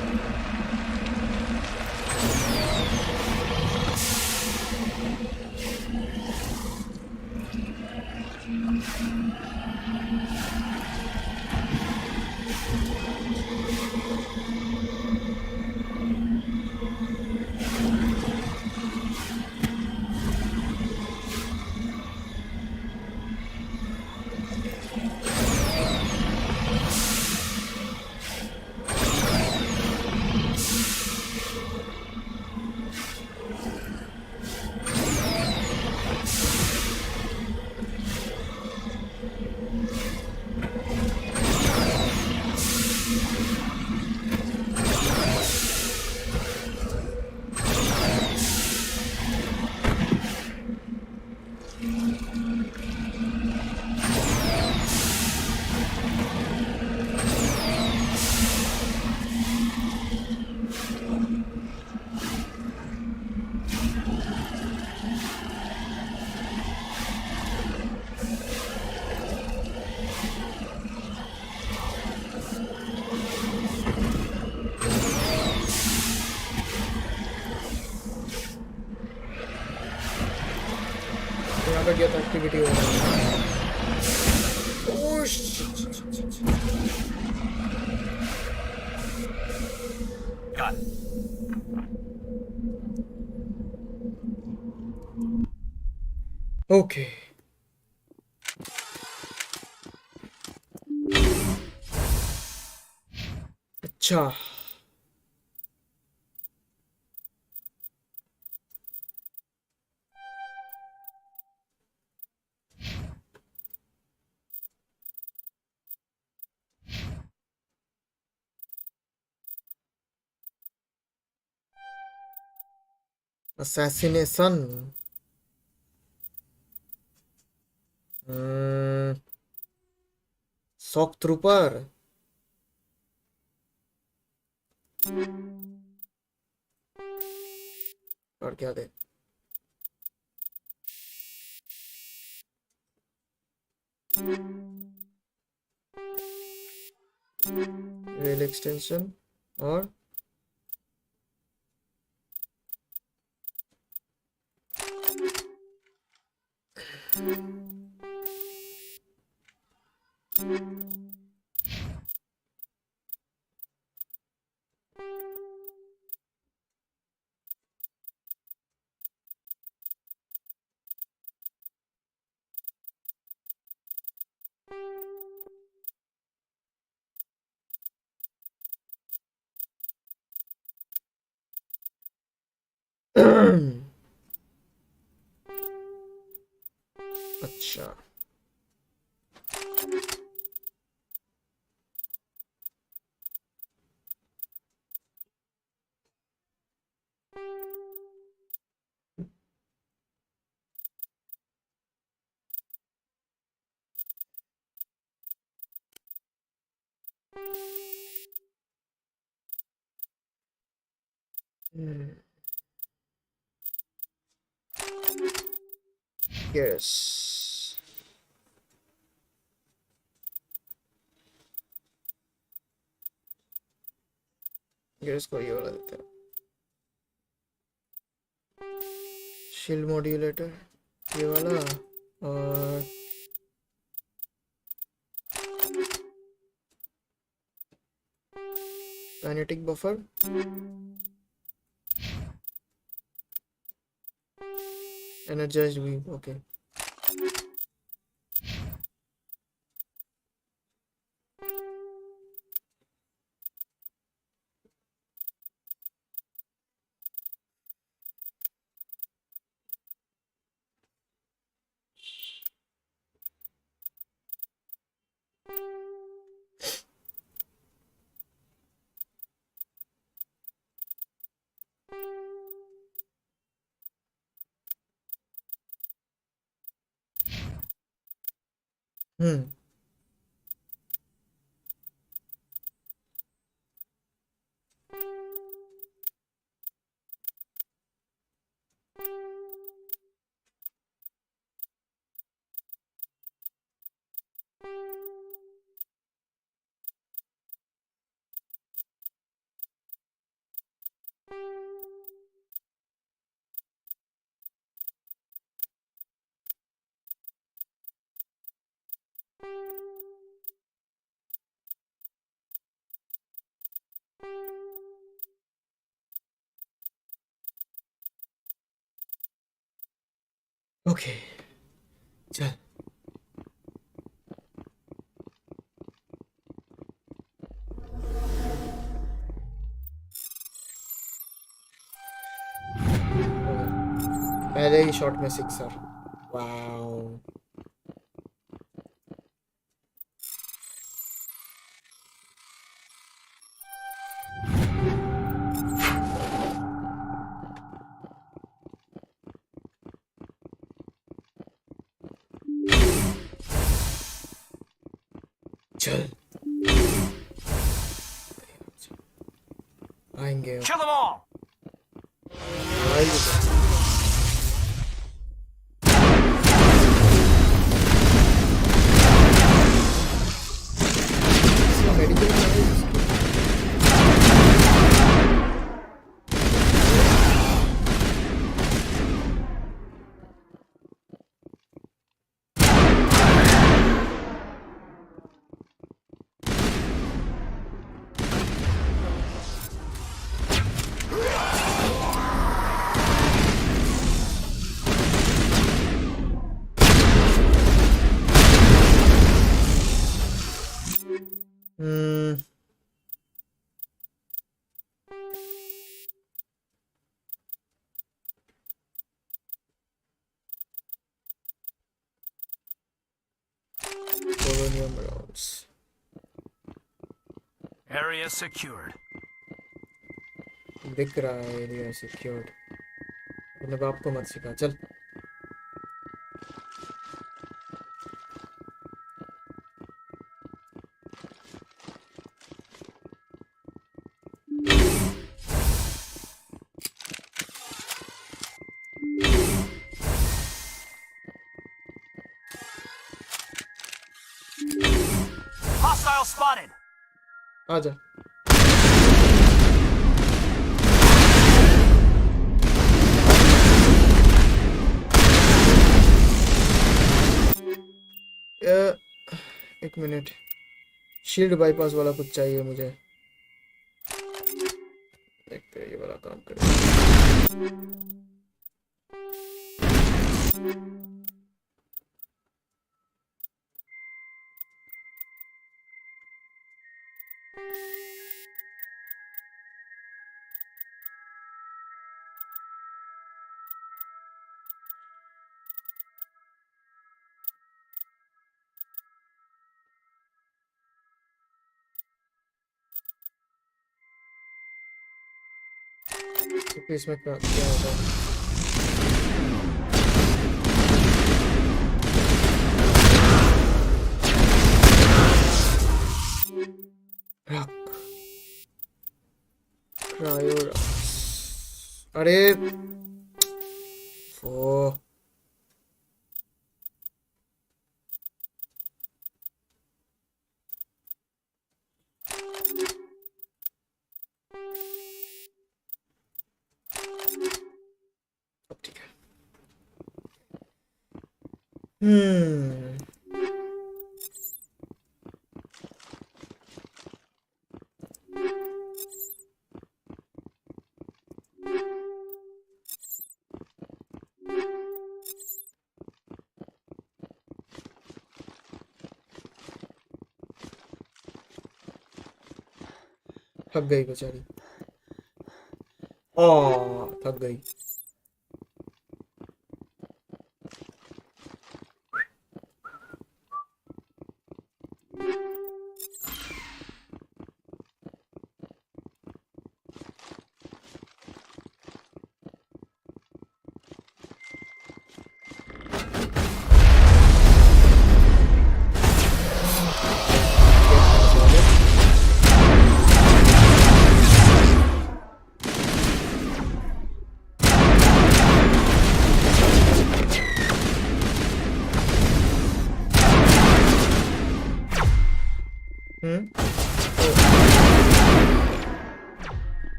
यहाँ पे एक्टिविटी हो रही है। Oh shit. Got it. Okay अच्छा assassination शॉक ट्रूपर और क्या दे रेल एक्सटेंशन और अच्छा yes इसको ये वाला देते हैं शील्ड मॉड्यूलेटर ये वाला और kinetic buffer energized weave okay okay चल पहले ही शॉट में सिक्सर वाओ चल आएंगे Kill them all! आएंगे Polonium rounds. Area secured. दिख रहा है एरिया सिक्योर्ड अपने बाप को मत सिखा चल Hostile spotted! आजा एक मिनट, शील्ड बाईपास वाला कुछ चाहिए मुझे। देखते हैं ये वाला काम करेगा। तो इसमें क्या होगा? अरे ओ ठीक है। थक गई बेचारी। थक गई।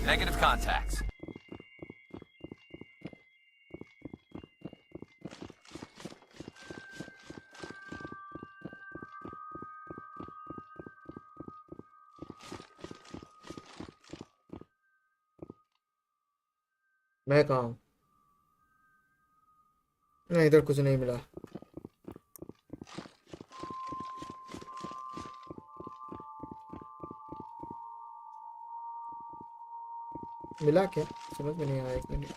Negative contacts. मैं कहाँ हूँ? नहीं, इधर कुछ नहीं मिला। मिला क्या समझ में नहीं आया। एक मिनट,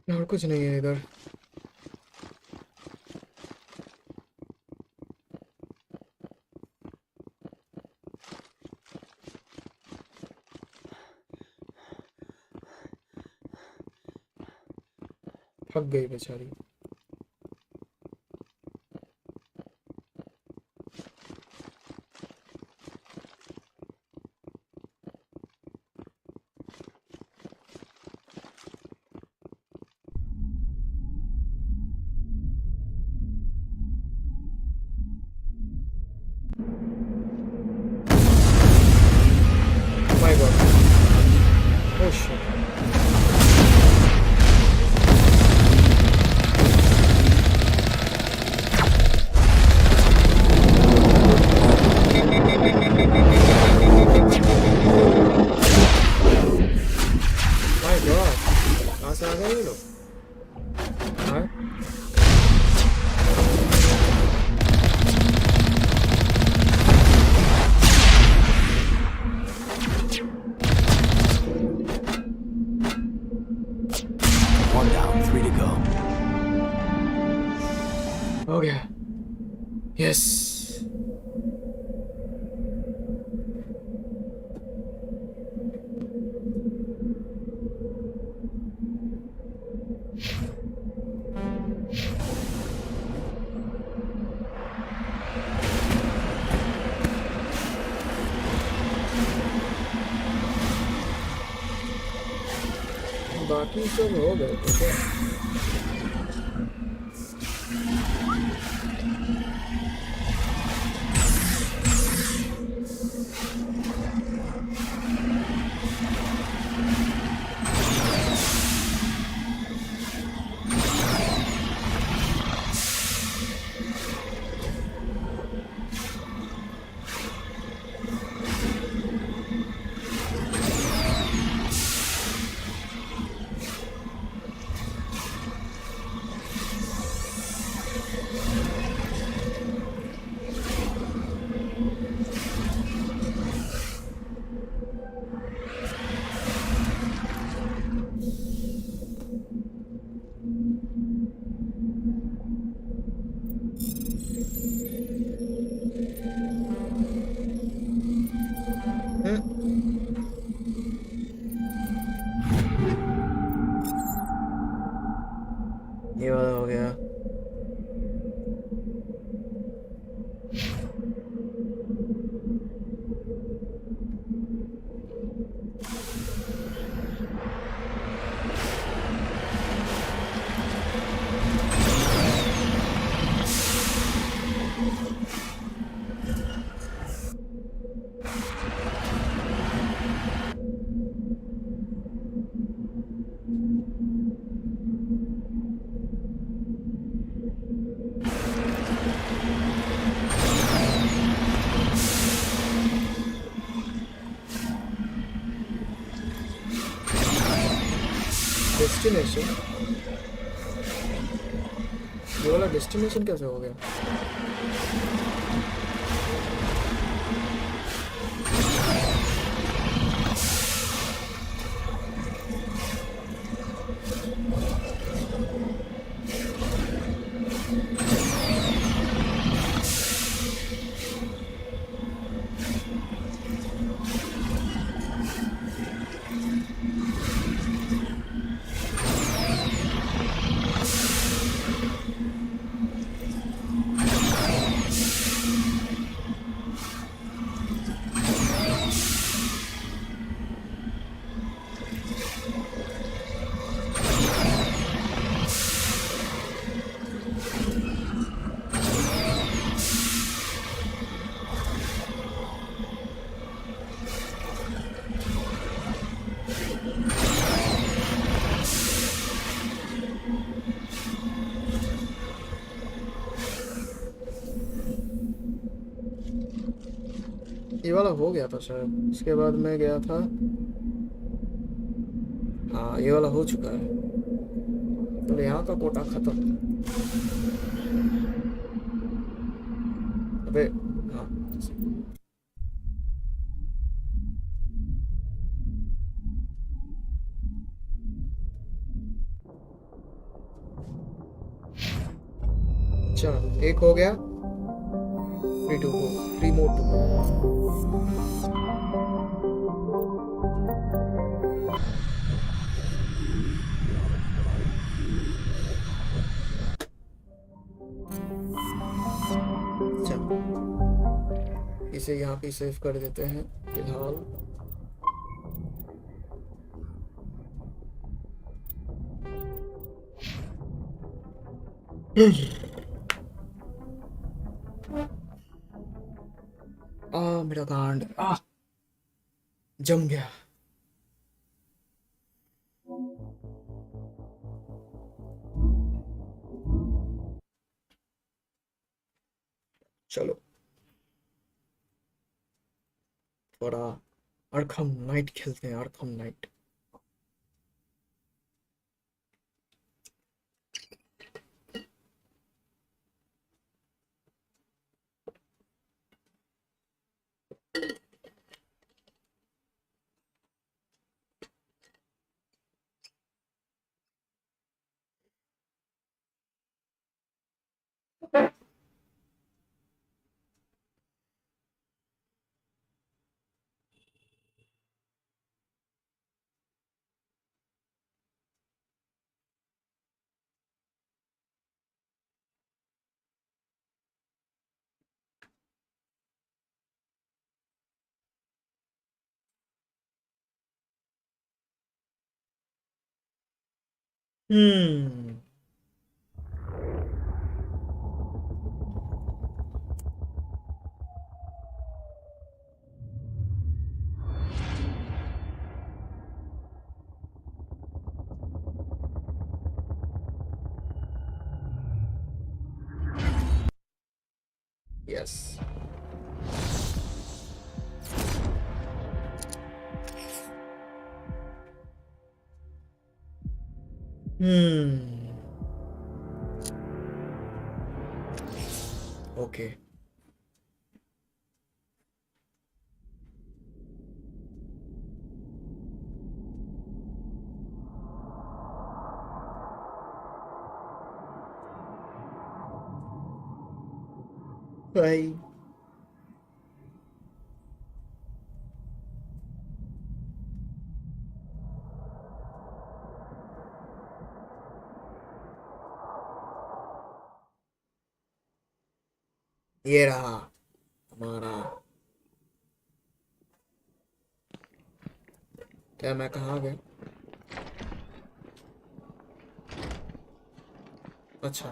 और कुछ नहीं है इधर। थक गई बेचारी। My God. Oh shit. My God. कहाँ से आ गए ये लोग? हाँ? हो गया। यस। बाकी सब हो गए तो क्या? ये वाला हो गया। डेस्टिनेशन, ये वाला डेस्टिनेशन कैसे हो गया? ये वाला हो गया था शायद, उसके बाद मैं गया था। हाँ ये वाला हो चुका है, तो यहाँ का कोटा खत्म। अबे हाँ, चलो एक हो गया। 3 to go, 3 more to go। इसे यहाँ पे सेव कर देते हैं फिलहाल। मेरा गांड जम गया। चलो थोड़ा अरखम नाइट खेलते हैं, अरखम night. Hmm. Yes. Hmm. Okay. Bye. ये रहा हमारा। क्या मैं कहाँ गया? अच्छा।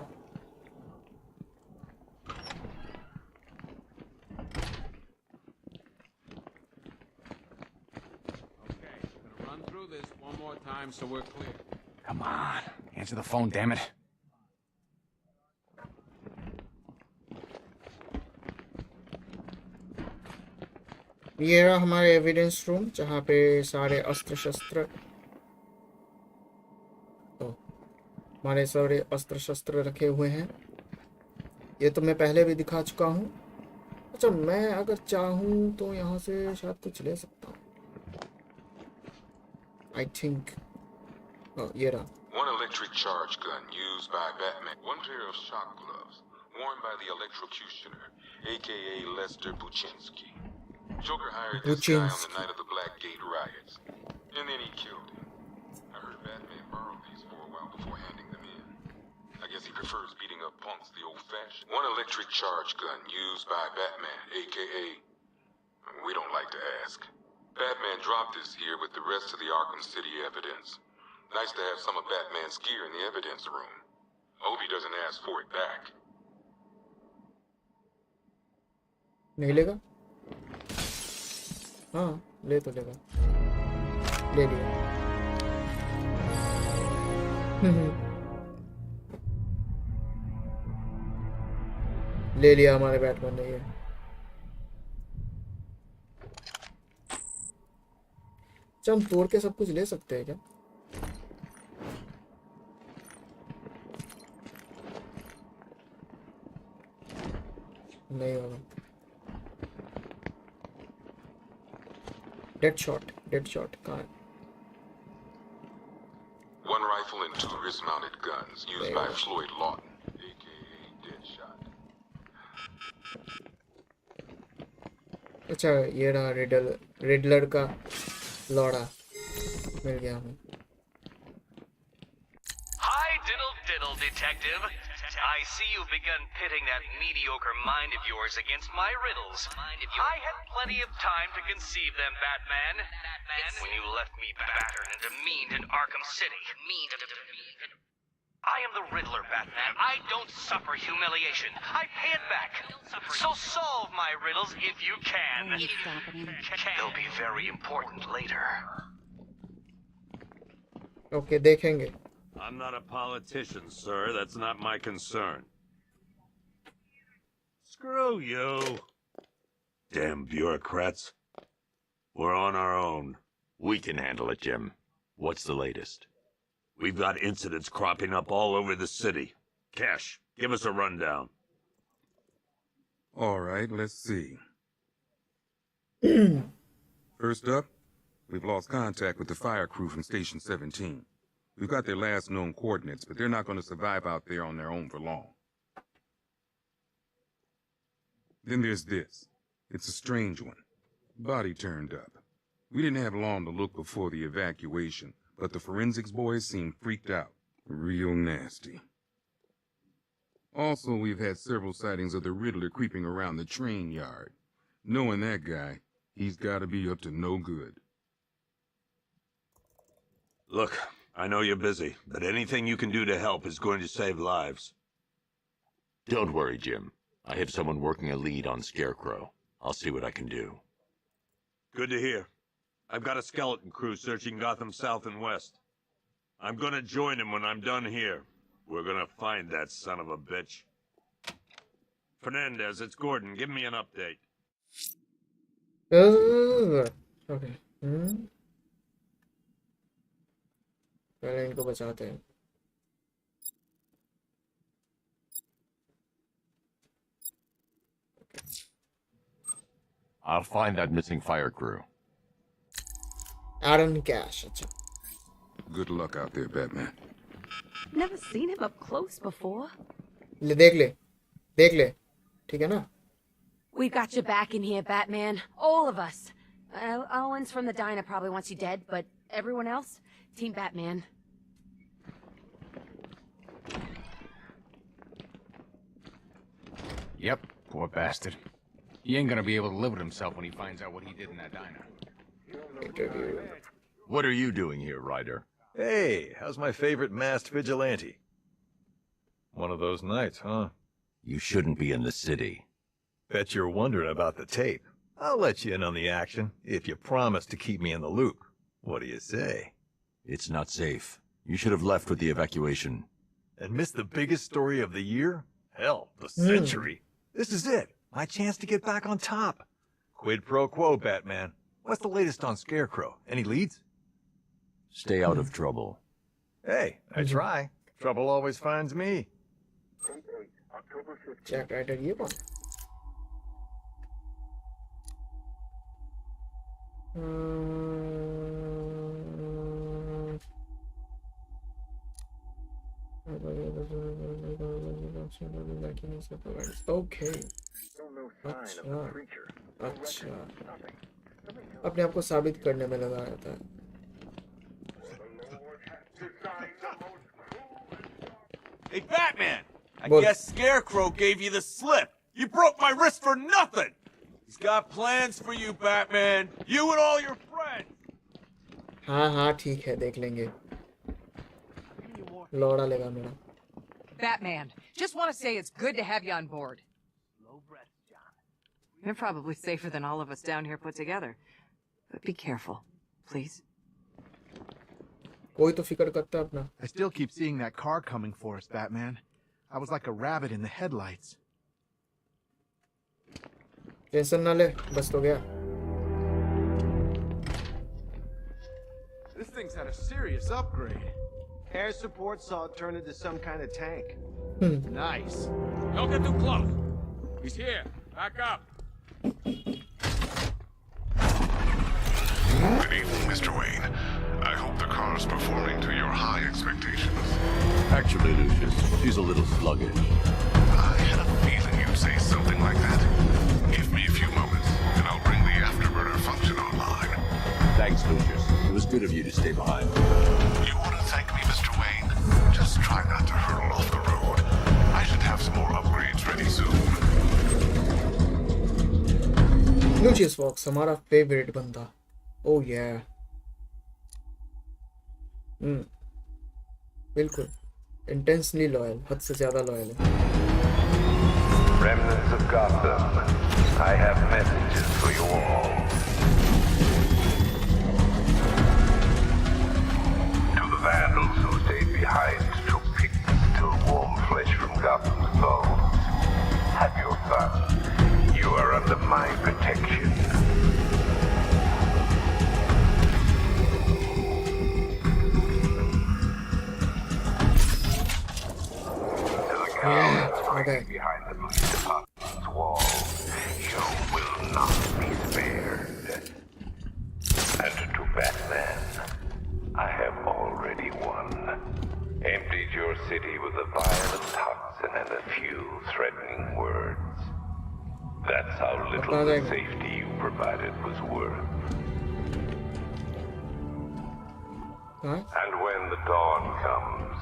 Run through this one more time so we're clear. Come on, answer the phone, damn it. ये रहा हमारे एविडेंस रूम जहाँ पे सारे अस्त्र शस्त्र हमारे सारे अस्त्र शस्त्र रखे हुए हैं। ये तो मैं पहले भी दिखा चुका हूँ। अच्छा, मैं अगर चाहूँ तो यहाँ से शायद कुछ ले सकता हूँ। I think ये रहा। One electric charge gun used by Batman. One pair of shock gloves worn by the electrocutioner, aka Lester Buczynski. Joker hired this guy on the night of the Blackgate riots, and then he killed him. I heard Batman borrowed these for a while before handing them in. I guess he prefers beating up punks the old-fashioned. One electric charge gun used by Batman, aka... We don't like to ask. Batman dropped this here with the rest of the Arkham City evidence. Nice to have some of Batman's gear in the evidence room. I hope he doesn't ask for it back. नहीं लेगा? हाँ, ले तो लेगा। ले लिया। ले लिया हमारे बैटमैन ने ये। अच्छा, हम तोड़ के सब कुछ ले सकते हैं क्या? नहीं होगा। डेड शॉट कहाँ है? One rifle and two wrist-mounted guns used by Floyd Lawton, aka Deadshot. अच्छा, ये रहा रिडलर का लौड़ा मिल गया हमें। Hi, diddle, detective. I see you've begun pitting that mediocre mind of yours against my riddles. I had plenty of time to conceive them, Batman. It's when you left me battered and demeaned in Arkham City. I am the Riddler, Batman. I don't suffer humiliation. I pay it back. So solve my riddles if you can. They'll be very important later. Okay, देखेंगे। I'm not a politician, sir. That's not my concern. Screw you. Damn bureaucrats. We're on our own. We can handle it, Jim. What's the latest? We've got incidents cropping up all over the city. Cash, give us a rundown. All right, let's see. First up, we've lost contact with the fire crew from Station 17. We've got their last known coordinates, but they're not going to survive out there on their own for long. Then there's this. It's a strange one. Body turned up. We didn't have long to look before the evacuation, but the forensics boys seemed freaked out. Real nasty. Also, we've had several sightings of the Riddler creeping around the train yard. Knowing that guy, he's got to be up to no good. Look, I know you're busy, but anything you can do to help is going to save lives. Don't worry, Jim. I have someone working a lead on Scarecrow. I'll see what I can do. Good to hear. I've got a skeleton crew searching Gotham South and West. I'm gonna join him when I'm done here. We're gonna find that son of a bitch. Fernandez, it's Gordon. Give me an update. Okay. पहले इनको बचाते हैं. I'll find that missing fire crew. Aaron Cash. अच्छा. Good luck out there, Batman. Never seen him up close before. देख ले. ठीक है ना? We've got your back in here, Batman. All of us. Owens from the diner probably wants you dead, but everyone else, Team Batman. Yep, poor bastard. He ain't gonna be able to live with himself when he finds out what he did in that diner. What are you doing here, Ryder? Hey, how's my favorite masked vigilante? One of those nights, huh? You shouldn't be in the city. Bet you're wondering about the tape. I'll let you in on the action, if you promise to keep me in the loop. What do you say? It's not safe. You should have left with the evacuation. And missed the biggest story of the year? Hell, the century. This is it. My chance to get back on top. Quid pro quo, Batman. What's the latest on Scarecrow? Any leads? Stay out of trouble. Hey, I try. Trouble always finds me. Jack Ryder ये कौन? Okay. अच्छा. अपने आप को साबित करने में लगा रहता है. Hey, Batman! I guess Scarecrow gave you the slip. You broke my wrist for nothing! He's got plans for you, Batman. You and all your friends. हाँ ठीक है देख लेंगे. लौड़ा लेगा मेरा. Batman, just want to say it's good to have you on board. You're probably safer than all of us down here put together. But be careful, please. कोई तो फिक्र करता है अपना. I still keep seeing that car coming for us, Batman. I was like a rabbit in the headlights. Tension ना ले, बस तो गया. This thing's had a serious upgrade. Air support saw it turn into some kind of tank. Nice. Don't get too close. He's here. Back up. Good evening, Mr. Wayne. I hope the car's performing to your high expectations. Actually, Lucius, she's a little sluggish. I had a feeling you'd say something like that. Give me a few moments, and I'll bring the afterburner function online. Thanks, Lucius. It was good of you to stay behind. You want to thank me, Mr. Wayne? Just try not to hurtle off the road. I should have some more upgrades ready soon. Lucius Fox, हमारा favorite बंदा. Oh yeah. बिल्कुल. Intensely loyal. हद से ज़्यादा loyal है. Remnants of Gotham, I have messages for you all. To the vandals who stayed behind to pick the still warm flesh from Gotham's bones, have your fun. You are under my protection. Okay. Behind the police department's wall, you will not be spared. And to Batman, I have already won. Emptied your city with a violent toxin and a few threatening words. That's how little the safety you provided was worth. And when the dawn comes,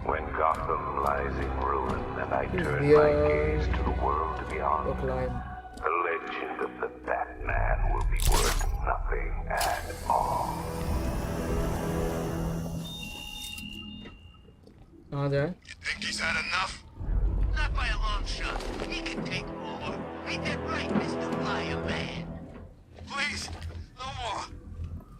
when Gotham lies in ruin and I turn my gaze to the world beyond, the legend of the Batman will be worth nothing at all. कहाँ जाए? Think he's had enough? Not by a long shot. He can take more. Ain't that right, Mr. Fireman? Please, no more.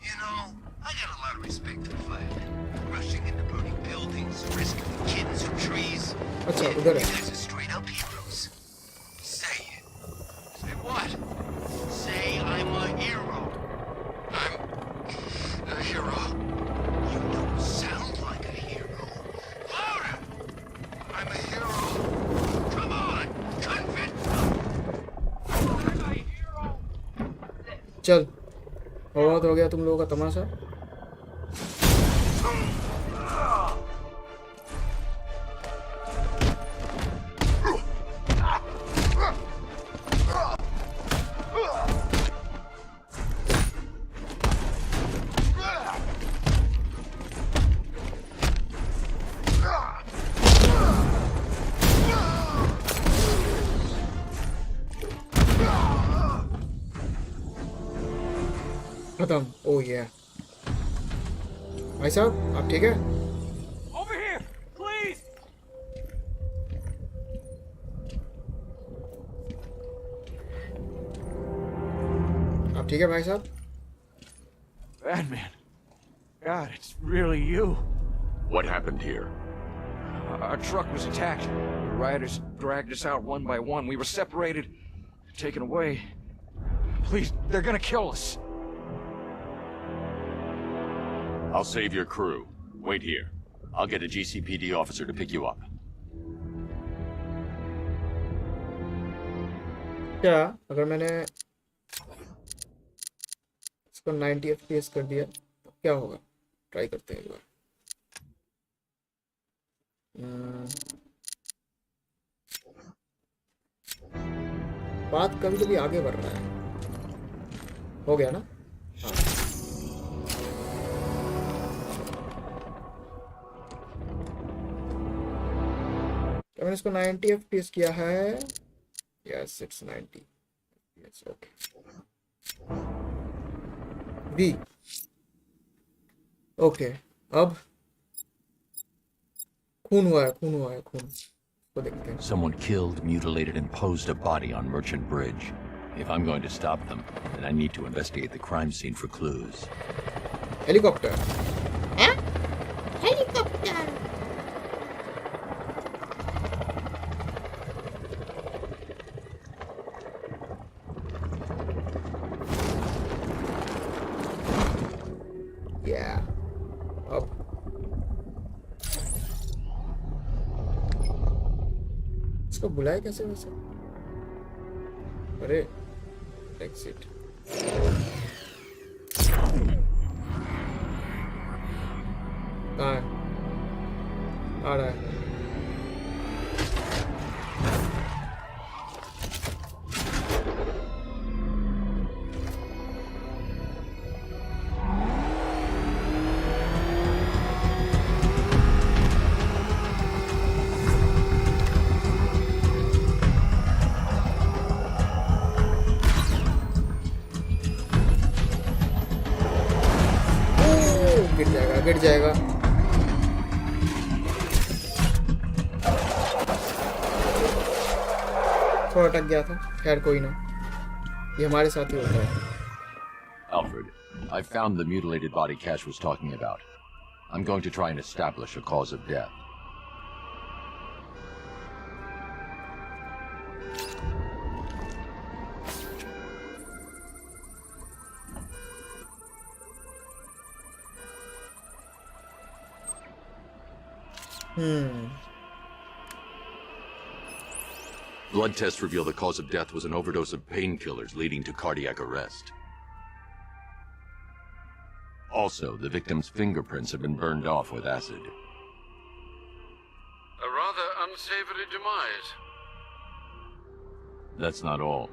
You know, I got a lot of respect for firemen. Rushing into burning buildings, rescuing kids from trees. अच्छा You उधर है. guys are straight up heroes. Say it. Say what? Say I'm a hero. I'm a hero. You don't sound like a hero. Louder! I'm a hero. Come on, convince them. I'm a hero. चल बहुत हो गया तुम लोगों का तमाशा. खत्म. ओ ये भाई साहब आप ठीक है? Over here, please. आप ठीक है भाई साहब? Batman. God, it's really you. What happened here? Our truck was attacked. The rioters dragged us out one by one. We were separated, taken away. Please, they're gonna kill us. I'll save your crew. Wait here. I'll get a GCPD officer to pick you up. क्या अगर मैंने इसको 90 FPS कर दिया तो क्या होगा? Try करते हैं एक बार. बात कभी कभी आगे बढ़ रहा है. हो गया ना? हाँ. तो मैंने इसको 90 FPS किया है. Yes it's 90 FPS. Okay B. Okay अब खून हुआ है. खून को देखते हैं. Someone killed, mutilated, and posed a body on Merchant Bridge. If I'm going to stop them, then I need to investigate the crime scene for clues. Helicopter. Helicopter. अब इसको बुलाए कैसे वैसे? अरे एग्जिट. कहाँ है? आ रहा है. गिर जाएगा. थोड़ा अटक गया था. खैर कोई ना, ये हमारे साथ ही होता है. Alfred, I found the mutilated body Cash was talking about. I'm going to try and establish a cause of death. Blood tests reveal the cause of death was an overdose of painkillers leading to cardiac arrest. Also, the victim's fingerprints have been burned off with acid. A rather unsavory demise. That's not all.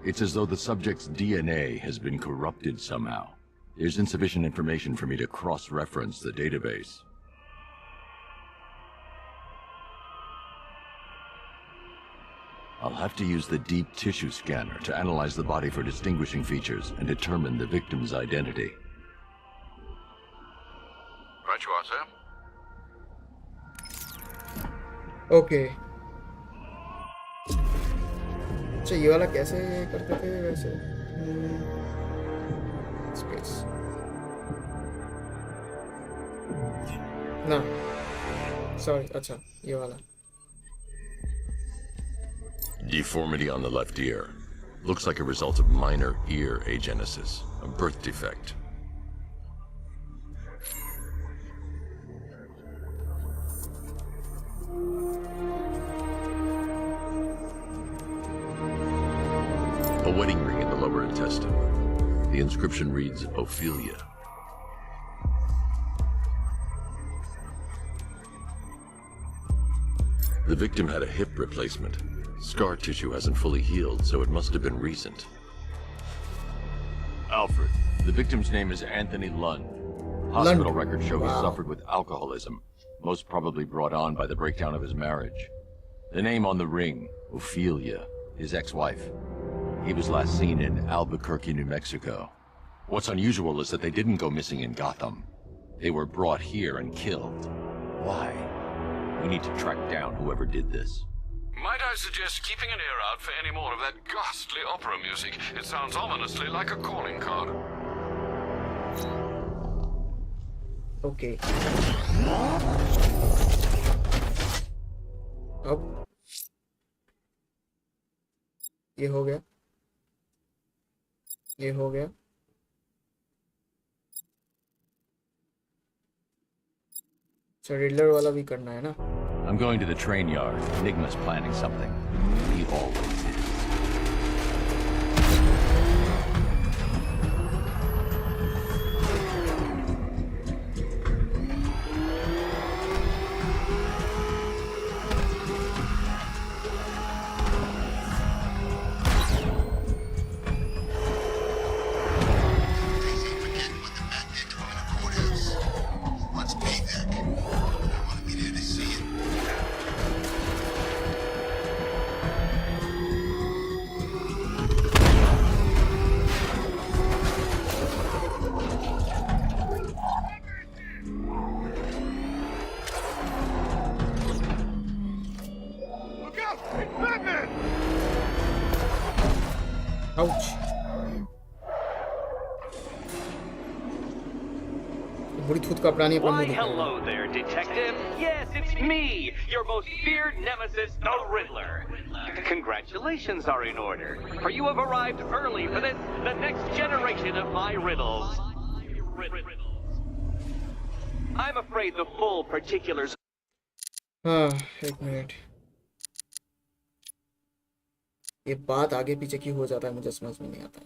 It's as though the subject's DNA has been corrupted somehow. There's insufficient information for me to cross-reference the database. I'll have to use the deep tissue scanner to analyze the body for distinguishing features and determine the victim's identity. Right you are, sir. Okay, अच्छा ये वाला कैसे करते थे वैसे? Space ना, sorry, अच्छा ये वाला. Deformity on the left ear. Looks like a result of minor ear agenesis, a birth defect. A wedding ring in the lower intestine. The inscription reads, Ophelia. The victim had a hip replacement. Scar tissue hasn't fully healed, so it must have been recent. Alfred. The victim's name is Anthony Lund. Hospital records show he suffered with alcoholism, most probably brought on by the breakdown of his marriage. The name on the ring, Ophelia, his ex-wife. He was last seen in Albuquerque, New Mexico. What's unusual is that they didn't go missing in Gotham. They were brought here and killed. Why? We need to track down whoever did this. Might I suggest keeping an ear out for any more of that ghastly opera music? It sounds ominously like a calling card. Okay, अब ये हो गया, ये हो गया. अच्छा Riddler वाला भी करना है ना. I'm going to the train yard. Enigma's planning something. He always is. Why, hello there, detective. Yes, it's me, your most feared nemesis, the Riddler. Congratulations are in order, for you have arrived early for this, the next generation of my riddles. I'm afraid the full particulars... एक minute, ये बात आगे पीछे की हो जाता है, मुझे समझ में नहीं आता है.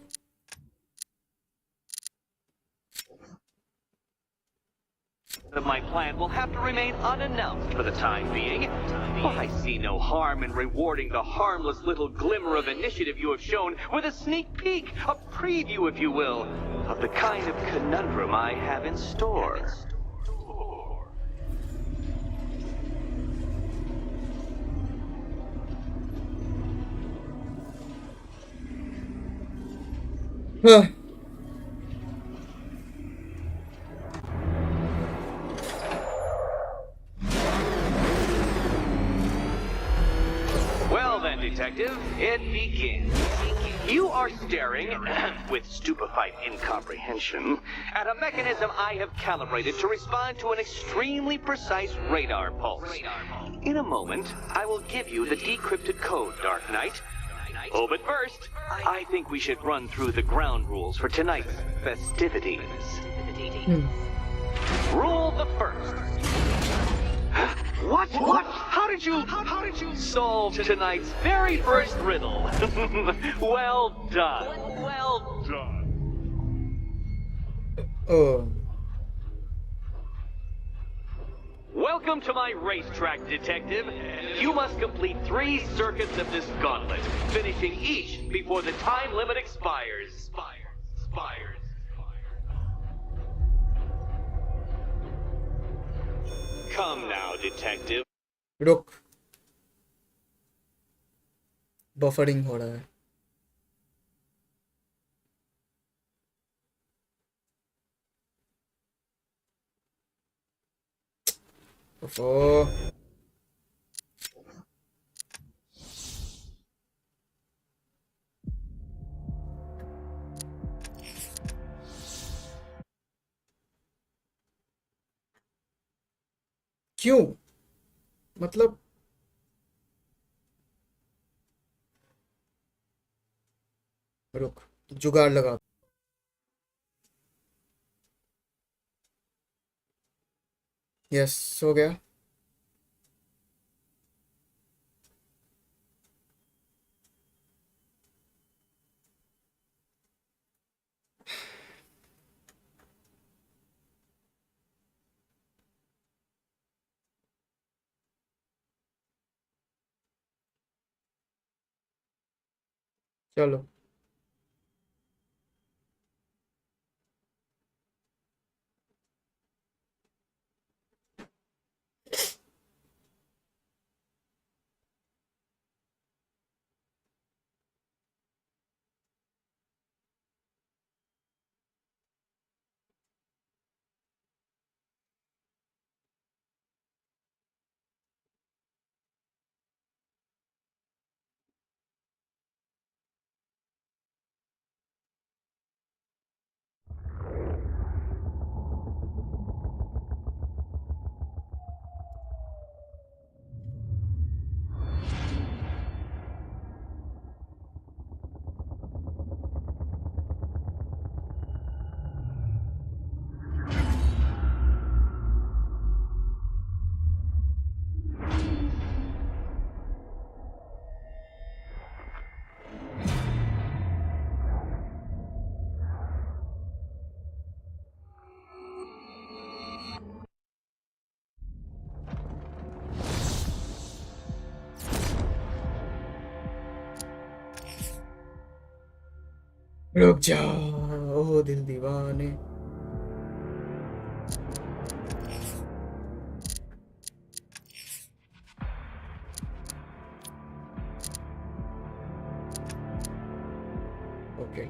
My plan will have to remain unannounced for the time being. But I see no harm in rewarding the harmless little glimmer of initiative you have shown with a sneak peek, a preview, if you will, of the kind of conundrum I have in store. Detective, it begins. You are staring, with stupefied incomprehension, at a mechanism I have calibrated to respond to an extremely precise radar pulse. In a moment, I will give you the decrypted code, Dark Knight. Oh, but first, I think we should run through the ground rules for tonight's festivities. Rule the first. What? How did you solve tonight's very first riddle? Well done. Well done. Oh. Welcome to my racetrack, detective. You must complete 3 circuits of this gauntlet, finishing each before the time limit expires. Come now, detective. रुक, buffering हो रहा है. क्यों? मतलब रुक, जुगाड़ लगा। Yes, हो गया। चलो रुक जा, ओ दिल दीवाने। Okay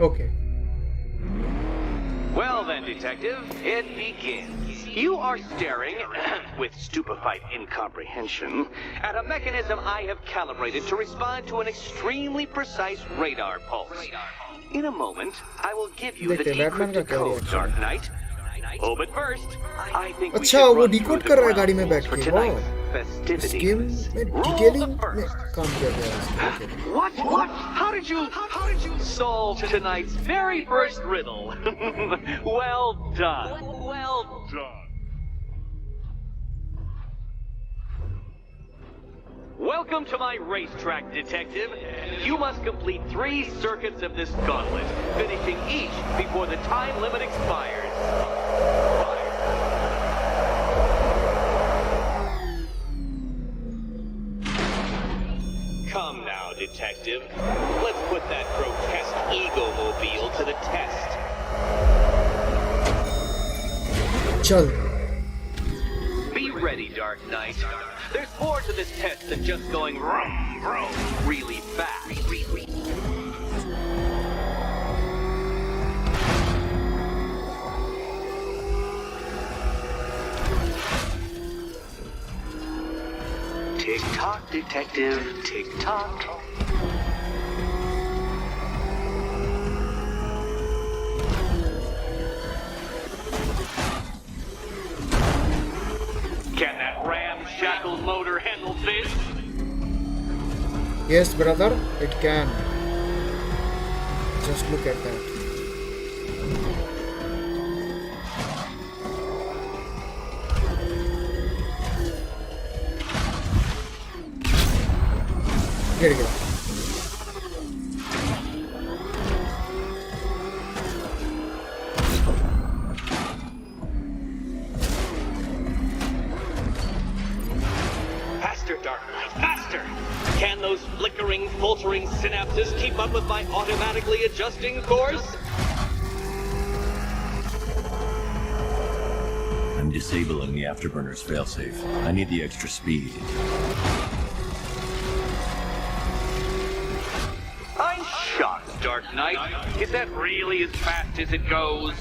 okay. Well then, Detective, it begins. You are staring, with stupefied incomprehension, at a mechanism I have calibrated to respond to an extremely precise radar pulse. In a moment, I will give you the decrypted code, Dark Knight. Oh, but first, I think we should run through the ground for tonight's festivities. What? How did you solve tonight's very first riddle? Well done. Well done. Welcome to my racetrack, Detective. You must complete 3 circuits of this gauntlet, finishing each before the time limit expires. Come now, Detective. Let's put that grotesque ego-mobile to the test. Chal. Be ready, Dark Knight. There's more to this test than just going vroom, vroom really fast. Tick-tock, Detective, tick-tock. Can that ramshackle motor handle this? Yes, brother, it can. Just look at that. Here we go. Faster, Dark Knight, faster! Can those flickering, faltering synapses keep up with my automatically adjusting course? I'm disabling the afterburner's failsafe. I need the extra speed. I'm shocked. Dark Knight. Is that really as fast as it goes?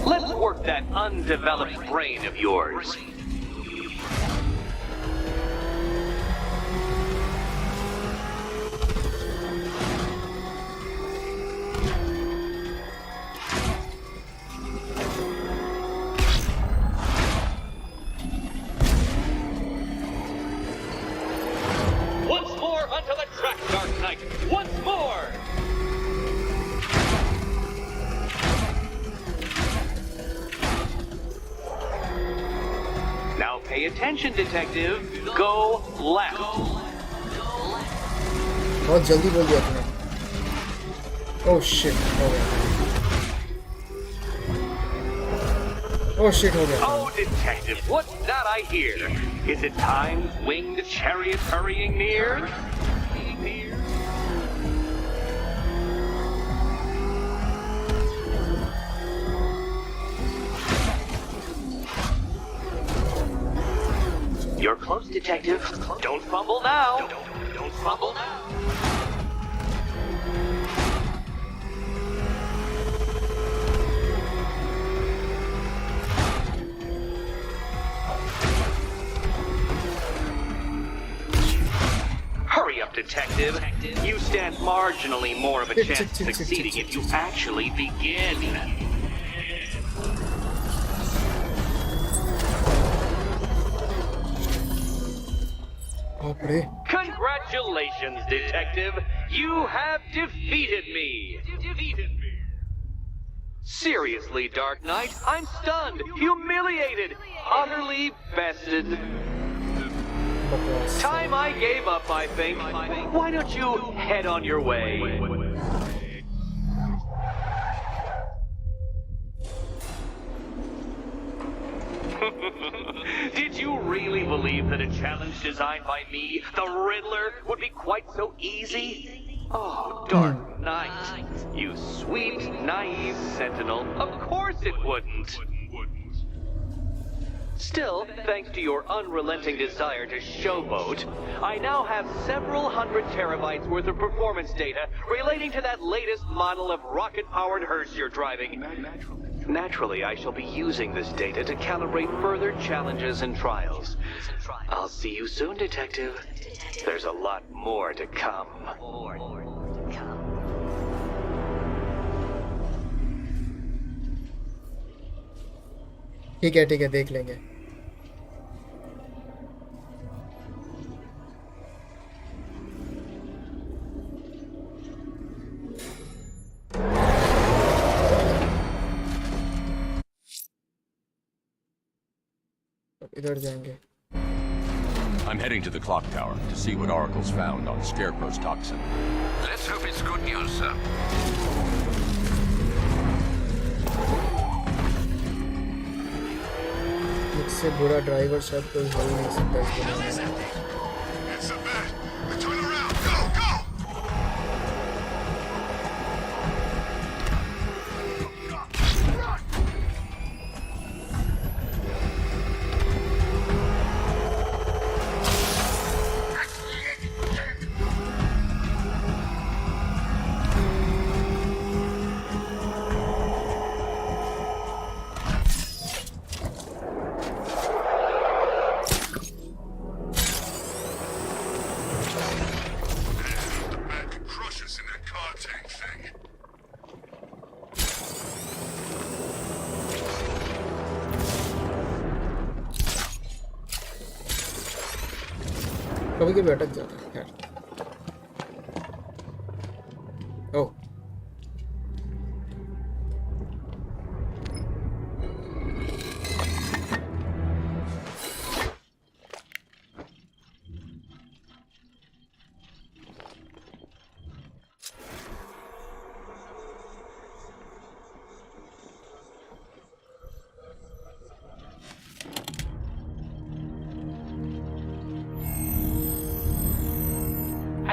Let's work that undeveloped brain of yours. Once more onto the track, Dark Knight. Once more! Now pay attention, detective. Go left. बहुत जल्दी बोल दिया तुमने। Oh shit, हो गया। Oh shit, हो गया। Oh, detective, what's that I hear? Is it time's winged chariot hurrying near? You're close, detective. Don't fumble now. Don't fumble now. Hurry up, detective. You stand marginally more of a chance of succeeding if you actually begin. Congratulations, detective. You have defeated me. Seriously, Dark Knight, I'm stunned, humiliated, utterly bested. Time I gave up, I think. Why don't you head on your way? Did you really believe that a challenge designed by me, the Riddler, would be quite so easy? Oh, Dark Knight, you sweet, naive sentinel, of course it wouldn't. Still, thanks to your unrelenting desire to showboat, I now have several hundred terabytes worth of performance data relating to that latest model of rocket-powered hearse you're driving. Naturally, I shall be using this data to calibrate further challenges and trials. I'll see you soon, detective. There's a lot more to come. ठीक है देख लेंगे। इधर जाएंगे। I'm heading to the clock tower to see what Oracle's found on Scarecrow's toxin. Let's hope it's good news, sir. मुझसे बुरा driver शायद कोई हो ही नहीं सकता इस दुनिया में। कभी कभी अटक जाता है खैर। ओह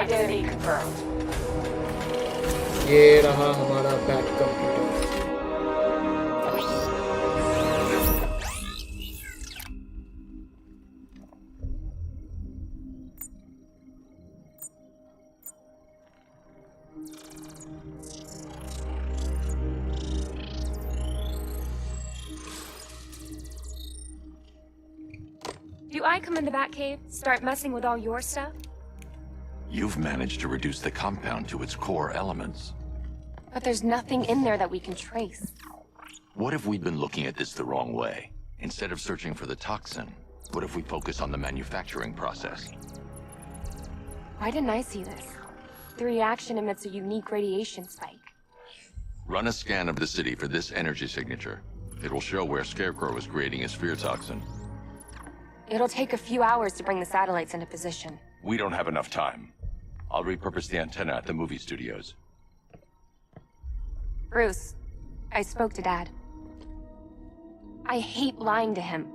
Identity confirmed. ये रहा हमारा back computer. Do I come in the Batcave, start messing with all your stuff? You've managed to reduce the compound to its core elements. But there's nothing in there that we can trace. What if we've been looking at this the wrong way? Instead of searching for the toxin, what if we focus on the manufacturing process? Why didn't I see this? The reaction emits a unique radiation spike. Run a scan of the city for this energy signature. It will show where Scarecrow is creating his fear toxin. It'll take a few hours to bring the satellites into position. We don't have enough time. I'll repurpose the antenna at the movie studios. Bruce, I spoke to Dad. I hate lying to him.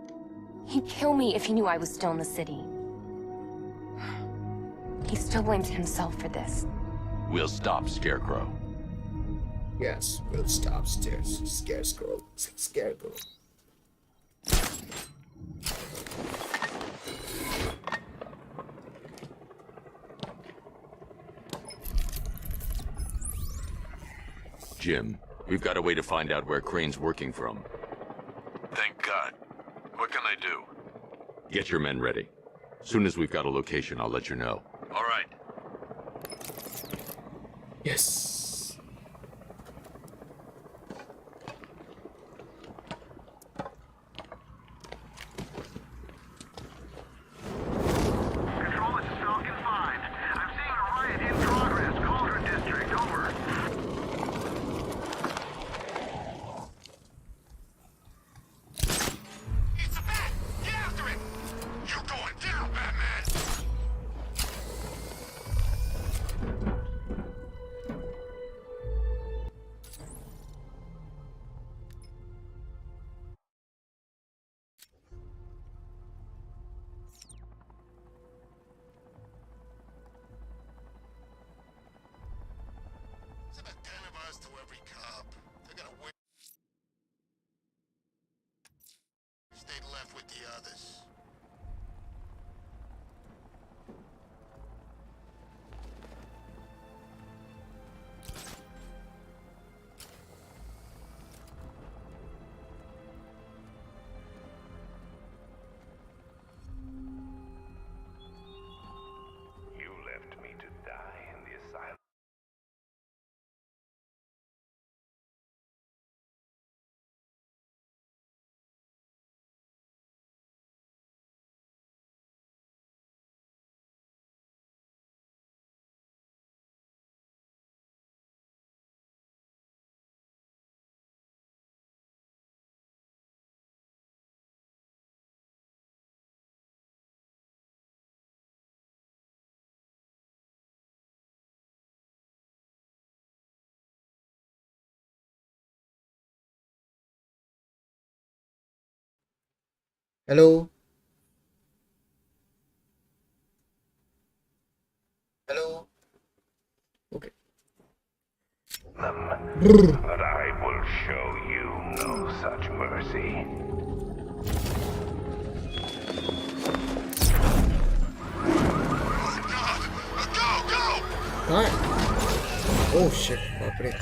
He'd kill me if he knew I was still in the city. He still blames himself for this. We'll stop Scarecrow. Yes, we'll stop Scarecrow. Scarecrow. Jim, we've got a way to find out where Crane's working from. Thank God. What can I do? Get your men ready. Soon as we've got a location, I'll let you know. All right. Yes. Control, this is Falcon 5. I'm seeing a riot in progress. Cauldron District, over. It's a bat! Get after it! You're going down, Batman! There's about 10 of us to every cop. They're gonna win. Stay left with the others. You left me to die in the asylum. Hello. Hello. Okay. But I will show you no such mercy. Hi. Oh shit. बाप रे.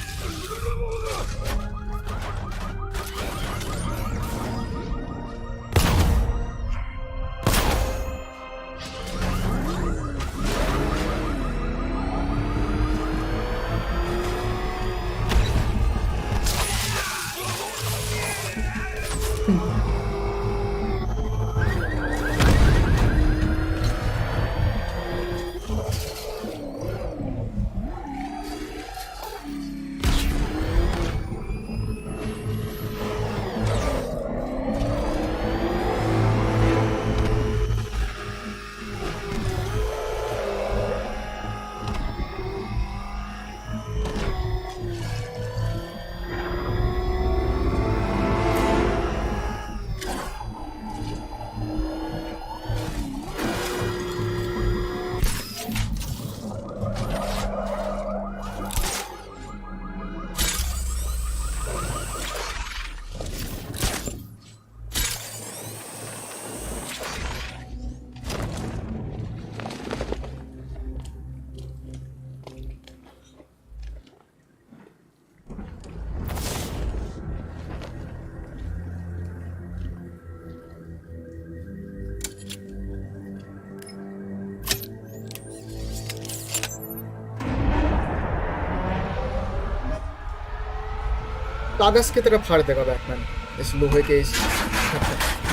कागज की तरह फाड़ देगा Batman इस लोहे के इस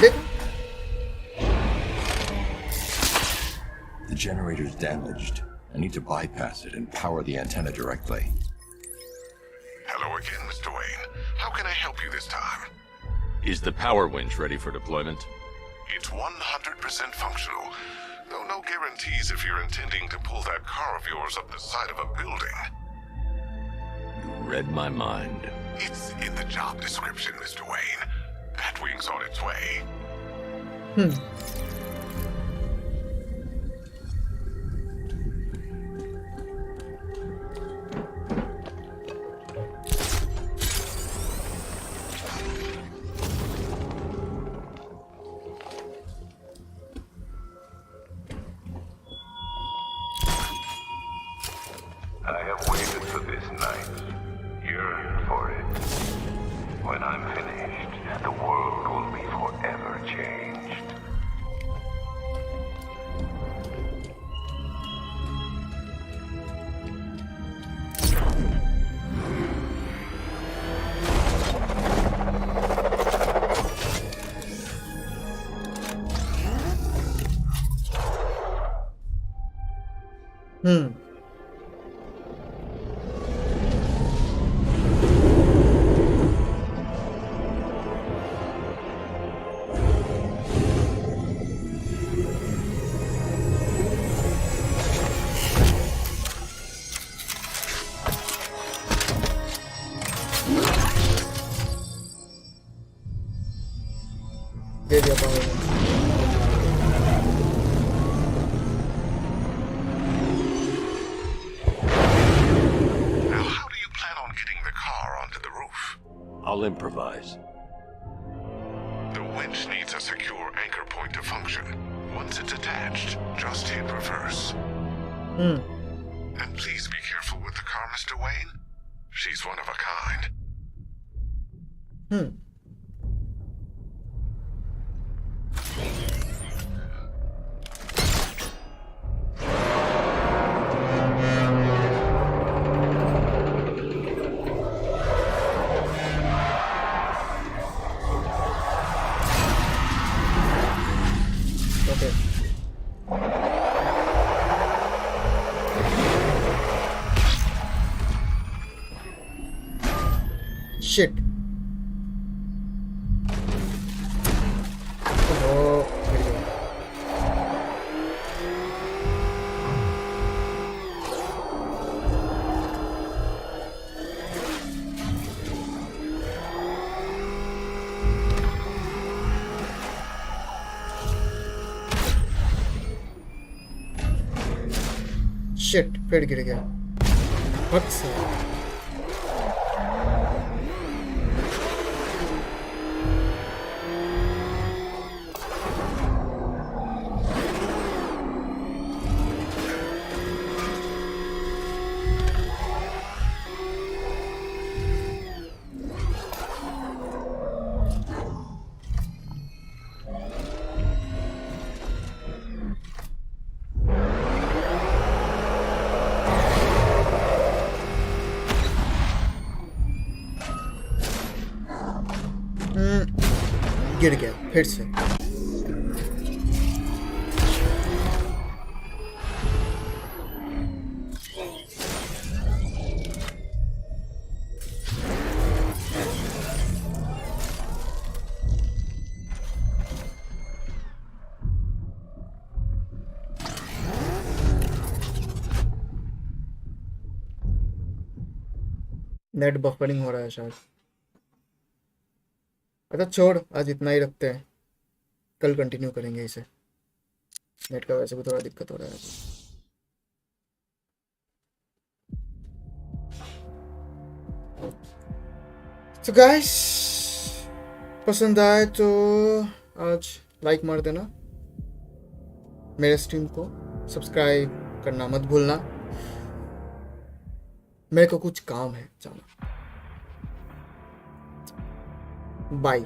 देखो। The generator's damaged. I need to bypass it and power the antenna directly. Hello again, Mr. Wayne. How can I help you this time? Is the power winch ready for deployment? It's 100% functional, though no guarantees if you're intending to pull that car of yours up the side of a building. You read my mind. It's in the job description, Mr. Wayne. Batwing's on its way. I have waited for this night, yearned for it. When I'm finished, the world will be forever changed. दे दिया power. Now, how do you plan on getting the car onto the roof? I'll improvise. The winch needs a secure anchor point to function. Once it's attached, just hit reverse. And please be careful with the car, Mr. Wayne. She's one of a kind. Okay. Shit. Oh, here we go. Shit, पेड़ गिर गया। हद से। गिर गया फिर से। Net buffering हो रहा है शायद। अच्छा छोड़, आज इतना ही रखते हैं, कल कंटिन्यू करेंगे इसे। नेट का वैसे भी थोड़ा दिक्कत हो रहा है। तो गाइस, पसंद आए तो आज लाइक मार देना, मेरे स्ट्रीम को सब्सक्राइब करना मत भूलना। मेरे को कुछ काम है, जाना। बाय।